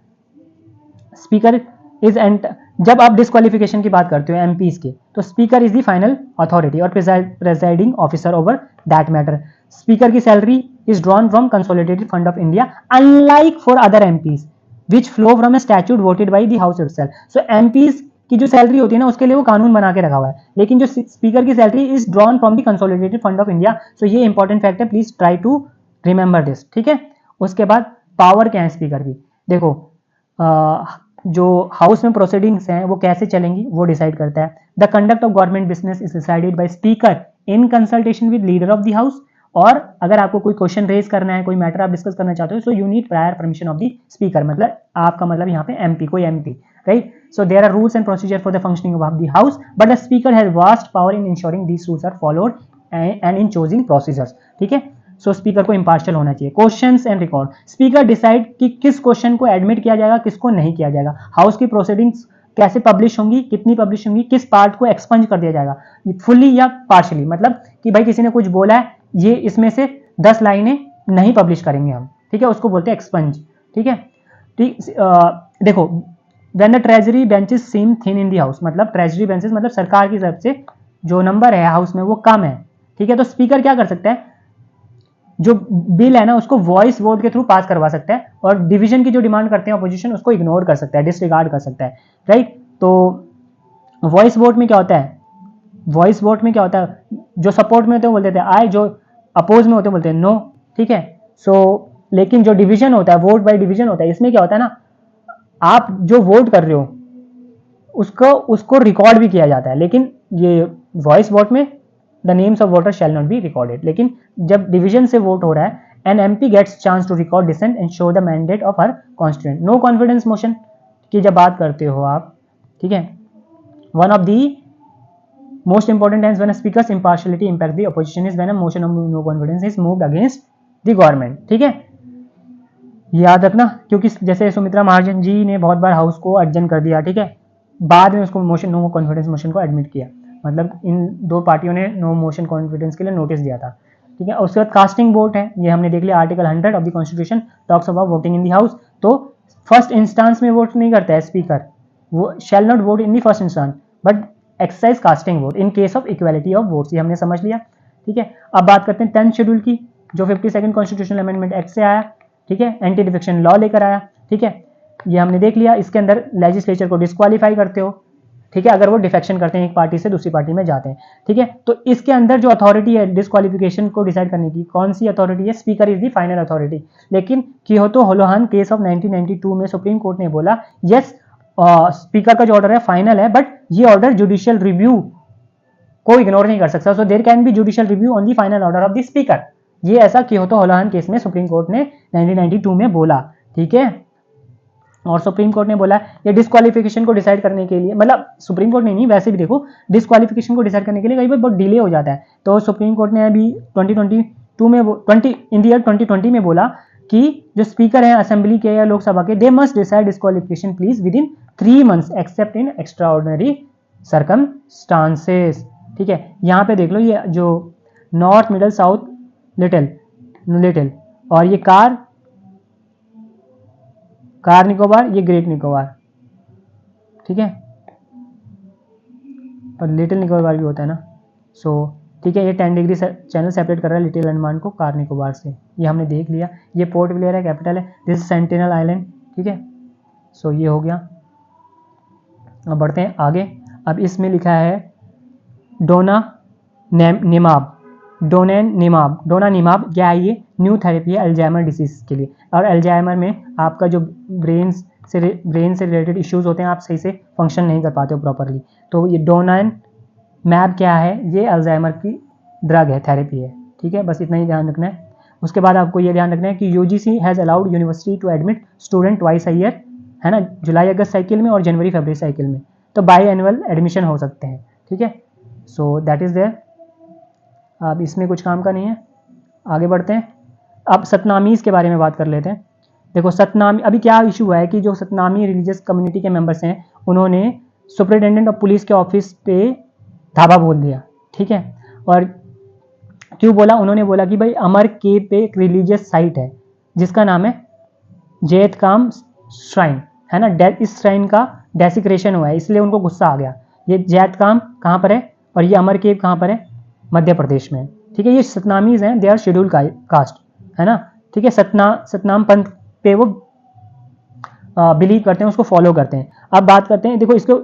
स्पीकर इज एंड जब आप डिस्क्वालिफिकेशन की बात करते हो एमपीज के, तो speaker is the final authority or presiding officer over that matter. Speaker की salary is drawn from consolidated fund of India unlike for other MPs which flow from a statute voted by the house itself. So MPs की जो salary होती है ना, उसके लिए वो कानून बना के रखा हुआ है, लेकिन जो स्पीकर की salary is drawn from the consolidated fund of India. So ये इंपॉर्टेंट फैक्ट है, please try to remember this. ठीक है, उसके बाद पावर क्या है स्पीकर की, देखो जो हाउस में प्रोसीडिंग्स हैं वो कैसे चलेंगी वो डिसाइड करता है। The conduct of government business is decided by speaker in consultation with leader of the house. और अगर आपको कोई क्वेश्चन रेज करना है, कोई मैटर आप डिस्कस करना चाहते हो, so you need prior permission of the speaker, मतलब आपका मतलब यहाँ पे एमपी, कोई MP, right. So there are rules and procedure for the functioning of the house, but the speaker has vast power in ensuring these rules are followed and in choosing procedures. ठीक है, so speaker को impartial होना चाहिए। Questions and record, speaker decide कि किस question को admit किया जाएगा, किसको नहीं किया जाएगा। हाउस की प्रोसीडिंग्स कैसे पब्लिश होंगी, कितनी पब्लिश होंगी, किस पार्ट को एक्सपंज कर दिया जाएगा, फुल्ली या पार्शली, मतलब कि भाई किसी ने कुछ बोला है, ये इसमें से 10 लाइनें नहीं पब्लिश करेंगे हम, ठीक है, उसको बोलते हैं एक्सपंज। ठीक है, देखो when the treasury benches seem thin in the house, मतलब ट्रेजरी बेंचेस मतलब सरकार की तरफ से जो नंबर है हाउस में वो कम है। ठीक है, तो स्पीकर क्या कर सकता है, जो बिल है ना उसको वॉइस वोट के थ्रू पास करवा सकता है, और डिवीजन की जो डिमांड करते हैं अपोजिशन उसको इग्नोर कर सकता है, डिसरिगार्ड कर सकता है, राइट। तो वॉइस वोट में क्या होता है, वॉइस वोट में क्या होता है, जो सपोर्ट में होते हैं बोलते थे आई, जो अपोज में होते हैं बोलते हैं नो। ठीक है, सो लेकिन जो डिवीजन होता है, वोट बाय डिवीजन होता है, इसमें क्या होता है ना, आप जो वोट कर रहे हो उसको उसको रिकॉर्ड भी किया जाता है, लेकिन ये वॉइस वोट में the names of voter shall not be recorded. लेकिन जब डिवीजन से वोट हो रहा है, an MP gets chance to record dissent and show the mandate of her constituent. No confidence motion की जब बात करते हो आप, ठीक है, one of the most important times when speaker's impartiality impact the opposition is when a motion of no confidence is moved against the government. ठीक है, याद रखना, क्योंकि जैसे सुमित्रा महाजन जी ने बहुत बार हाउस को अर्जन कर दिया, ठीक है, बाद में उसको मोशन नो कॉन्फिडेंस मोशन को एडमिट किया, मतलब इन दो पार्टियों ने नो मोशन कॉन्फिडेंस के लिए नोटिस दिया था। ठीक है, उसके बाद कास्टिंग वोट है, ये हमने देख लिया, article 100 of the constitution talks about voting in the house. तो फर्स्ट इंस्टांस में वोट नहीं करता है स्पीकर, वो shall not vote in the first instance but exercise casting vote in case of equality of votes, ये हमने समझ लिया। ठीक है, अब बात करते हैं 10th शेड्यूल की, जो 52nd कॉन्स्टिट्यूशनल अमेंडमेंट एक्ट से आया। ठीक है, एंटी डिफेक्शन लॉ लेकर आया। ठीक है, ये हमने देख लिया, इसके अंदर लेजिस्लेचर को डिस्क्वालीफाई करते हो, ठीक है, अगर वो डिफेक्शन करते हैं एक पार्टी से दूसरी पार्टी में जाते हैं। ठीक है, तो इसके अंदर जो अथॉरिटी है डिस्क्वालिफिकेशन को डिसाइड करने की, कौन सी अथॉरिटी है, speaker is the final authority. लेकिन कियोतो होलोहान केस ऑफ 1992 में सुप्रीम कोर्ट ने बोला यस, स्पीकर का जो ऑर्डर है फाइनल है, बट ये ऑर्डर जुडिशियल रिव्यू को इग्नोर नहीं कर सकता, so there can be judicial review on the final order of the speaker. ये ऐसा कियोतो होलोहान केस में सुप्रीम कोर्ट ने 1992 में बोला। ठीक है, और सुप्रीम कोर्ट ने बोला ये डिस्क्वालिफिकेशन को डिसाइड करने के लिए, मतलब सुप्रीम कोर्ट ने नहीं, वैसे भी देखो डिस्क्वालिफिकेशन को डिसाइड करने के लिए कई बार बहुत डिले हो जाता है, तो सुप्रीम कोर्ट ने अभी 2022 में 20 इन ईयर 2020 में बोला कि जो स्पीकर है असेंबली के या लोकसभा के, they must decide disqualification please with in 3 months accept in extra ordinary circumstances. ठीक है, यहाँ पे देख लो, ये जो नॉर्थ मिडल साउथ लिटिल और ये कार निकोबार, ये ग्रेट निकोबार, ठीक है, और लिटिल निकोबार भी होता है ना, सो ठीक है, ये 10 डिग्री चैनल सेपरेट कर रहा है लिटिल अंडमान को कार निकोबार से, ये हमने देख लिया। ये पोर्ट ब्लेयर है, कैपिटल है, दिस सेंटिनल आइलैंड। ठीक है, सो ये हो गया। अब बढ़ते हैं आगे, अब इसमें लिखा है डोना निमाब क्या है, ये न्यू थेरेपी है अल्जाइमर डिसीज के लिए, और अल्जाइमर में आपका जो ब्रेन से रिलेटेड इश्यूज होते हैं, आप सही से फंक्शन नहीं कर पाते हो प्रॉपरली, तो ये डोनानिमाब क्या है, ये अल्जाइमर की ड्रग है, थेरेपी है। ठीक है, बस इतना ही ध्यान रखना है। उसके बाद आपको ये ध्यान रखना है कि UGC has allowed university to admit student twice a year, है ना, जुलाई अगस्त साइकिल में और जनवरी फरवरी साइकिल में, तो बाई एनुअल एडमिशन हो सकते हैं। ठीक है, सो दैट इज देयर। अब इसमें कुछ काम का नहीं है, आगे बढ़ते हैं। अब सतनामीज़ के बारे में बात कर लेते हैं। देखो सतनामी, अभी क्या इशू हुआ है कि जो सतनामी रिलीजियस कम्युनिटी के मेंबर्स हैं, उन्होंने सुपरिटेंडेंट ऑफ पुलिस के ऑफिस पे धावा बोल दिया। ठीक है, और क्यों बोला? उन्होंने बोला कि भाई अमर केव पे एक रिलीजियस साइट है जिसका नाम है जैतकाम श्राइन, है ना। इस श्राइन का डेसिक्रेशन हुआ है, इसलिए उनको गुस्सा आ गया। ये जैतकाम कहाँ पर है और ये अमर केव कहाँ पर है? मध्य प्रदेश में, ठीक है। ये सतनामीज हैं, दे आर शेड्यूल कास्ट, है ना, ठीक है। सतनाम पंथ पे वो बिलीव करते हैं, उसको फॉलो करते हैं। अब बात करते हैं, देखो इसको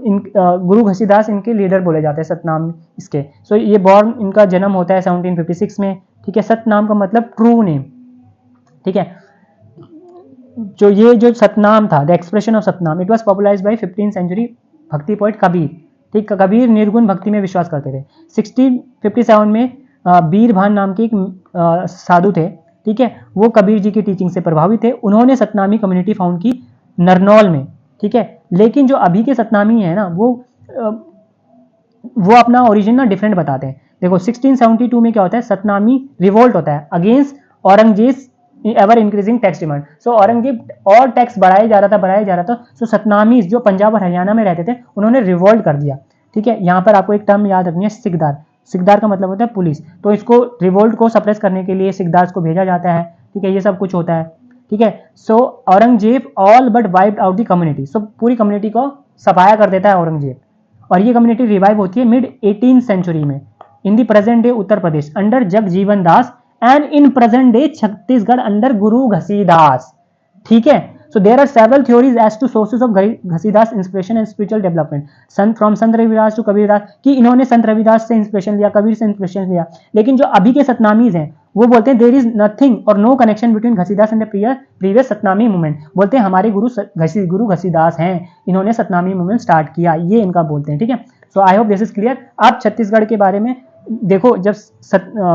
गुरु घसीदास इनके लीडर बोले जाते हैं, सतनाम इसके। सो ये बॉर्न, इनका जन्म होता है 1756 में, ठीक है। सतनाम का मतलब ट्रू नेम, ठीक है। जो सतनाम था, the expression of Satnam, it was popularized by 15th century bhakti poet Kabir, ठीक। कबीर निर्गुण भक्ति में विश्वास करते थे। 1657 में बीरभान नाम के एक साधु थे, ठीक है, वो कबीर जी की टीचिंग से प्रभावित थे। उन्होंने सतनामी कम्युनिटी फाउंड की नरनौल में, ठीक है। लेकिन जो अभी के सतनामी है ना, वो अपना ओरिजिन ना डिफरेंट बताते हैं। देखो 1672 में क्या होता है? सतनामी रिवोल्ट होता है against Aurangzeb ever increasing tax demand. So Aurangzeb और टैक्स बढ़ाया जा रहा था। सो सतनामी जो पंजाब और हरियाणा में रहते थे, उन्होंने रिवोल्ट कर दिया, ठीक है। यहाँ पर आपको एक टर्म याद रखनी है, सिकदार। सिकदार का मतलब होता है पुलिस। तो इसको रिवोल्ट को सप्रेस करने के लिए सिकदार्स को भेजा जाता है, ठीक है। ये सब कुछ होता है, ठीक है। So Aurangzeb all but wiped out the community. सो पूरी कम्युनिटी को सफाया कर देता है औरंगजेब, और ये कम्युनिटी रिवाइव होती है मिड 18th सेंचुरी में in the present day Uttar Pradesh under Jagjivan Das and in present day Chhattisgarh under Guru Ghasidas, ठीक है। So there are several theories as to sources of Ghasidas inspiration and spiritual development. Sant Ravidas to Kabirdas, कि इन्होंने संत रविदास से इंस्पिरेशन लिया, कबीर से इंस्पिरेशन लिया। लेकिन जो अभी के सतनामीज हैं वो बोलते हैं देयर इज नथिंग और no connection between Ghasidas and the previous Satnami movement. बोलते हैं हमारे गुरु घसीदास हैं, इन्होंने सतनामी मूवमेंट स्टार्ट किया, ये इनका बोलते हैं, ठीक है। So I hope this is clear. आप छत्तीसगढ़ के बारे में देखो, जब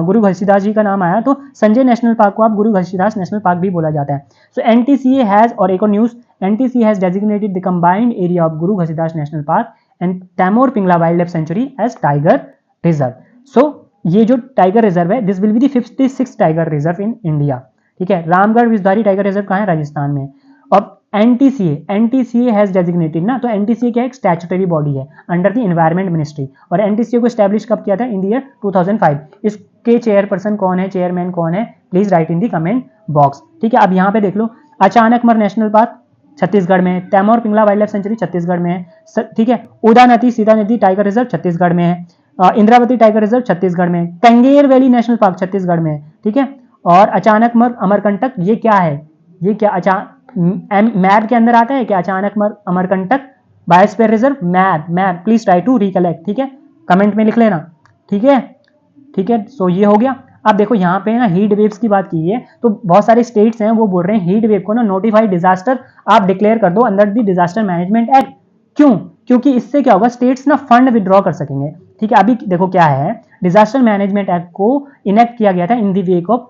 गुरु घसीदास जी का नाम आया तो संजय नेशनल पार्क को आप गुरु घसीदास नेशनल पार्क भी बोला जाता है। सो एनटीसीए हैज, और एक और news, NTCA has designated the combined area of Guru Ghasidas national park and Tamor Pingla wildlife sanctuary as tiger reserve. So ये जो टाइगर रिजर्व है, this will be the 56th tiger reserve in India, ठीक है। Ramgarh Vishdhari tiger reserve कहाँ है? राजस्थान में। और NTCA has designated ना, तो एनटीसीए क्या एक स्टैट्यूटरी बॉडी है अंडर द एनवायरमेंट मिनिस्ट्री, और एनटीसीए को स्टैब्लिश कब किया था? In the year 2005। इसके चेयरपर्सन कौन है, चेयरमैन कौन है? Please write in the comment box, ठीक है। अब यहाँ पे देख लो, अचानकमर नेशनल पार्क छत्तीसगढ़ में, Tamor Pingla wildlife sanctuary Chhattisgarh में है, ठीक है। उदानती सीता नदी टाइगर रिजर्व छत्तीसगढ़ में है, इंद्रावती टाइगर रिजर्व छत्तीसगढ़ में, कंगेर वैली नेशनल पार्क छत्तीसगढ़ में, ठीक है। और अचानकमर अमरकंटक, ये क्या है? ये क्या मैप के अंदर आता है क्या? Achanakmar Amarkantak biosphere reserve, map please try to recollect, ठीक है, कमेंट में लिख लेना, ठीक है, ठीक है। सो ये हो गया। अब देखो यहाँ पे ना हीट वेव्स की बात की है, तो बहुत सारे स्टेट्स हैं वो बोल रहे हैं हीट वेव को ना नोटिफाइड डिजास्टर आप डिक्लेयर कर दो under the disaster management act. क्यों? क्योंकि इससे क्या होगा, स्टेट्स ना फंड विड्रॉ कर सकेंगे, ठीक है। अभी देखो क्या है, डिजास्टर मैनेजमेंट एक्ट को इनेक्ट किया गया था in the wake of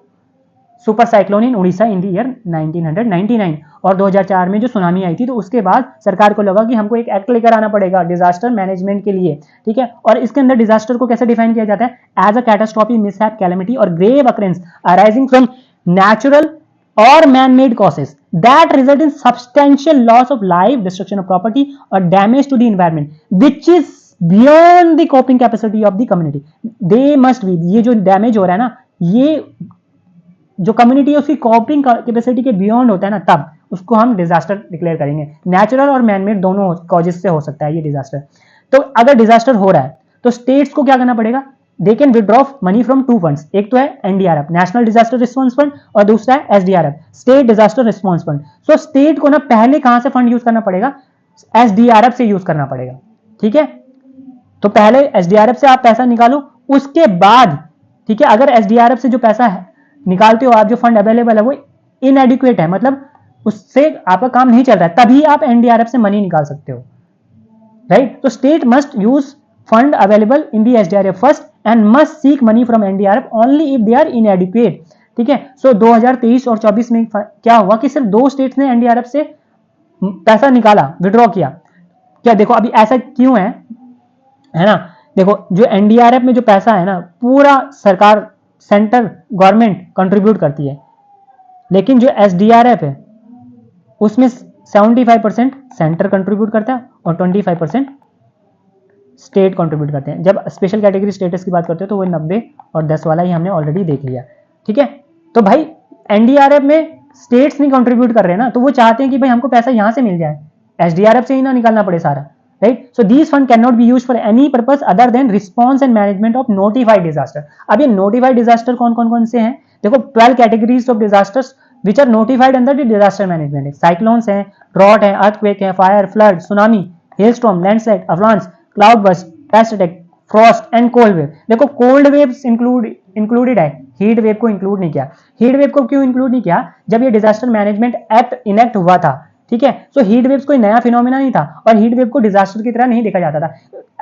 super cyclone in Orissa in the year 1999, और 2004 में जो सुनामी आई थी, तो उसके बाद सरकार को लगा कि हमको एक एक्ट लेकर आना पड़ेगा डिजास्टर मैनेजमेंट के लिए, ठीक है। और इसके अंदर डिजास्टर को कैसे डिफाइन किया जाता है? As a catastrophe, mishap, calamity or grave occurrence arising from natural or man-made causes that result in substantial loss of life, destruction of property or damage to the environment which is beyond the coping capacity of the community. They must be, ये जो damage हो रहा है ना, ये जो community है उसकी कॉपिंग कैपेसिटी के बियॉन्ड होता है ना, तब उसको हम डिजास्टर डिक्लेयर करेंगे। नेचुरल और मैनमेड दोनों कॉजेस से हो सकता है ये डिजास्टर। तो अगर डिजास्टर हो रहा है तो स्टेट्स को क्या करना पड़ेगा? They can withdraw money from two funds, एक तो है NDRF national disaster response fund और दूसरा है SDRF state disaster response fund. So state को ना पहले कहां से फंड यूज करना पड़ेगा? एसडीआरएफ से यूज करना पड़ेगा, ठीक है। तो पहले एसडीआरएफ से आप पैसा निकालो, उसके बाद, ठीक है, अगर एसडीआरएफ से जो पैसा है निकालते हो आप, जो फंड अवेलेबल है वो इनएडिक्वेट है, मतलब उससे आपका काम नहीं चल रहा है, तभी आप एनडीआरएफ से मनी निकाल सकते हो, राइट। तो state must use fund available in the SDRF first and must seek money from NDRF only if they are inadequate, ठीक है। सो 2023 और 24 में क्या हुआ कि सिर्फ 2 स्टेट्स ने एनडीआरएफ से पैसा निकाला, विड्रॉ किया। क्या देखो अभी ऐसा क्यों है ना, देखो जो एनडीआरएफ में जो पैसा है ना, पूरा सरकार सेंट्रल गवर्नमेंट कंट्रीब्यूट करती है, लेकिन जो एसडीआरएफ है उसमें 75% सेंटर कंट्रीब्यूट करता है और 25% स्टेट कंट्रीब्यूट करते हैं। जब स्पेशल कैटेगरी स्टेटस की बात करते हैं तो वो 90 और 10 वाला ही हमने ऑलरेडी देख लिया, ठीक है। तो भाई एनडीआरएफ में स्टेट्स नहीं कंट्रीब्यूट कर रहे हैं ना, तो वो चाहते हैं कि भाई हमको पैसा यहां से मिल जाए, एसडीआरएफ से ही ना निकालना पड़े सारा, right. So these fund can not be used for any purpose other than response and management of notified disaster. अब ये नोटिफाइड डिजास्टर कौन कौन कौन से हैं, देखो 12 categories of disasters which are notified under the disaster management. Cyclones हैं, drought है, अर्थक्वेक है, fire, flood, tsunami, hailstorm, landslide, avalanche, cloud burst, pest attack, frost and cold wave. देखो कोल्ड वेव्स इंक्लूडेड है, हीट वेव को include नहीं किया। Heat wave को क्यों इंक्लूड नहीं किया, जब ये डिजास्टर मैनेजमेंट एक्ट इनेक्ट हुआ था, ठीक है। सो हीट वेव्स कोई नया फिनोमिना नहीं था और हीट वेव को डिजास्टर की तरह नहीं देखा जाता था,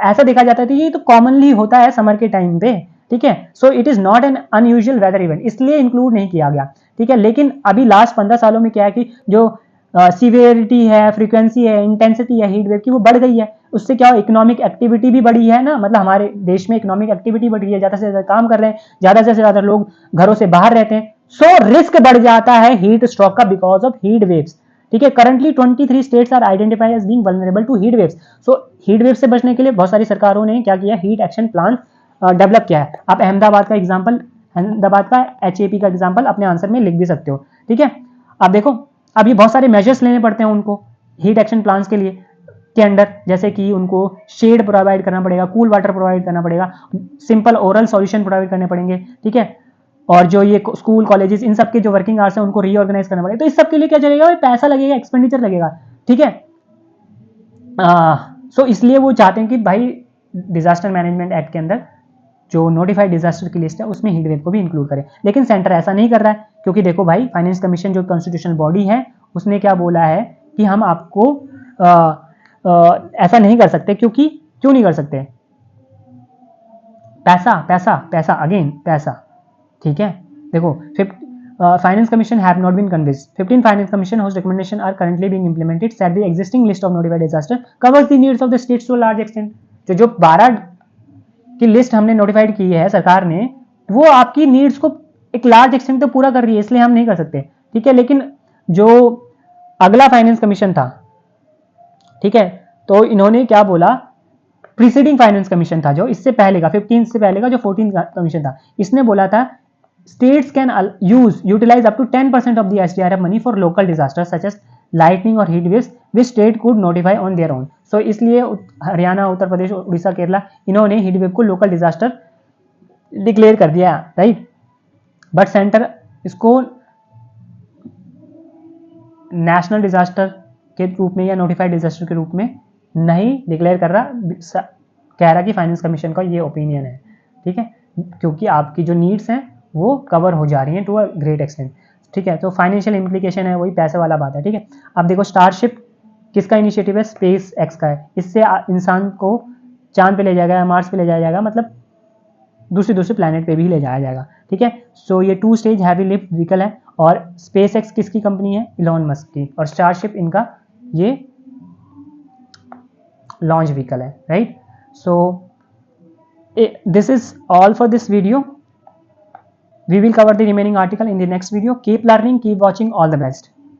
ऐसा देखा जाता था ये तो कॉमनली होता है समर के टाइम पे, ठीक है। So it is not an unusual weather event, इसलिए इंक्लूड नहीं किया गया, ठीक है। लेकिन अभी लास्ट 15 सालों में क्या है कि जो सीवियरिटी है, फ्रीक्वेंसी है, इंटेंसिटी है हीट वेव की, वो बढ़ गई है। उससे क्या हो, इकोनॉमिक एक्टिविटी भी बढ़ी है ना, मतलब हमारे देश में इकोनॉमिक एक्टिविटी बढ़ रही है, ज्यादा से ज्यादा काम कर रहे हैं, ज्यादा से ज्यादा लोग घरों से बाहर रहते हैं, सो रिस्क बढ़ जाता है हीट स्ट्रोक का बिकॉज ऑफ हीट वेव्स, ठीक है। Currently 23 states are identified as being vulnerable to heat waves. So heat wave से बचने के लिए बहुत सारी सरकारों ने क्या किया, हीट एक्शन प्लान डेवलप किया है। आप अहमदाबाद का एग्जाम्पल, अहमदाबाद का HAP का एग्जाम्पल अपने आंसर में लिख भी सकते हो, ठीक है। अब देखो अब ये बहुत सारे मेजर्स लेने पड़ते हैं उनको हीट एक्शन प्लान्स के लिए के अंडर, जैसे कि उनको शेड प्रोवाइड करना पड़ेगा, कूल वाटर प्रोवाइड करना पड़ेगा, सिंपल ओरल सॉल्यूशन प्रोवाइड करने पड़ेंगे, ठीक है। और जो ये स्कूल कॉलेजेस इन सब के जो वर्किंग आवर्स हैं उनको रीऑर्गेनाइज करना पड़ेगा। तो इस सब के लिए क्या चलेगा, पैसा लगेगा, एक्सपेंडिचर लगेगा, ठीक है। सो इसलिए वो चाहते हैं कि भाई डिजास्टर मैनेजमेंट एक्ट के अंदर जो नोटिफाइड डिजास्टर की लिस्ट है उसमें हीट वेव को भी इंक्लूड करें, लेकिन सेंटर ऐसा नहीं कर रहा है, क्योंकि देखो भाई फाइनेंस कमीशन जो कॉन्स्टिट्यूशनल बॉडी है उसने क्या बोला है कि हम आपको ऐसा नहीं कर सकते, क्योंकि क्यों नहीं कर सकते, पैसा पैसा पैसा अगेन पैसा, ठीक है। देखो finance commission have not been convinced. 15 finance commission whose recommendation are currently being implemented said the existing list of notified disaster covers the needs of the states to a large extent। जो 12 की list हमने notified की है सरकार ने, वो आपकी needs को एक लार्ज एक्सटेंट तो पूरा कर रही है, इसलिए हम नहीं कर सकते, ठीक है। लेकिन जो अगला फाइनेंस कमीशन था, ठीक है, तो इन्होंने क्या बोला, प्रीसीडिंग फाइनेंस कमीशन था जो इससे पहले का 15 से पहले का जो 14 कमीशन था, इसने बोला था states can utilize up to 10% of the SDRF money for local disasters such as lightning और heat waves which state could notify on their own। so इसलिए हरियाणा, उत्तर प्रदेश, उड़ीसा, केरला इन्होंने हीट वेव को लोकल डिजास्टर डिक्लेयर कर दिया, राइट। बट सेंटर इसको national disaster के रूप में या नोटिफाइड डिजास्टर के रूप में नहीं डिक्लेयर कर रहा, कह रहा कि फाइनेंस कमीशन का ये ओपिनियन है, ठीक है, क्योंकि आपकी जो नीड्स हैं वो कवर हो जा रही हैं टू अ ग्रेट एक्सटेंट, ठीक है। तो फाइनेंशियल इंप्लीकेशन है, वही पैसे वाला बात है, ठीक है। अब देखो स्टारशिप किसका इनिशिएटिव है, स्पेस एक्स का है। इससे इंसान को चांद पे ले जाएगा, मार्स पे ले जाया जाएगा, मतलब दूसरे प्लैनेट पे भी ले जाया जाएगा, ठीक है। सो ये 2 स्टेज हैवी लिफ्ट व्हीकल है और स्पेस एक्स किसकी कंपनी है, इलॉन मस्क की, और स्टारशिप इनका ये लॉन्च व्हीकल है, right. So this is all for this video. We will cover the remaining article in the next video. Keep learning, keep watching. All the best.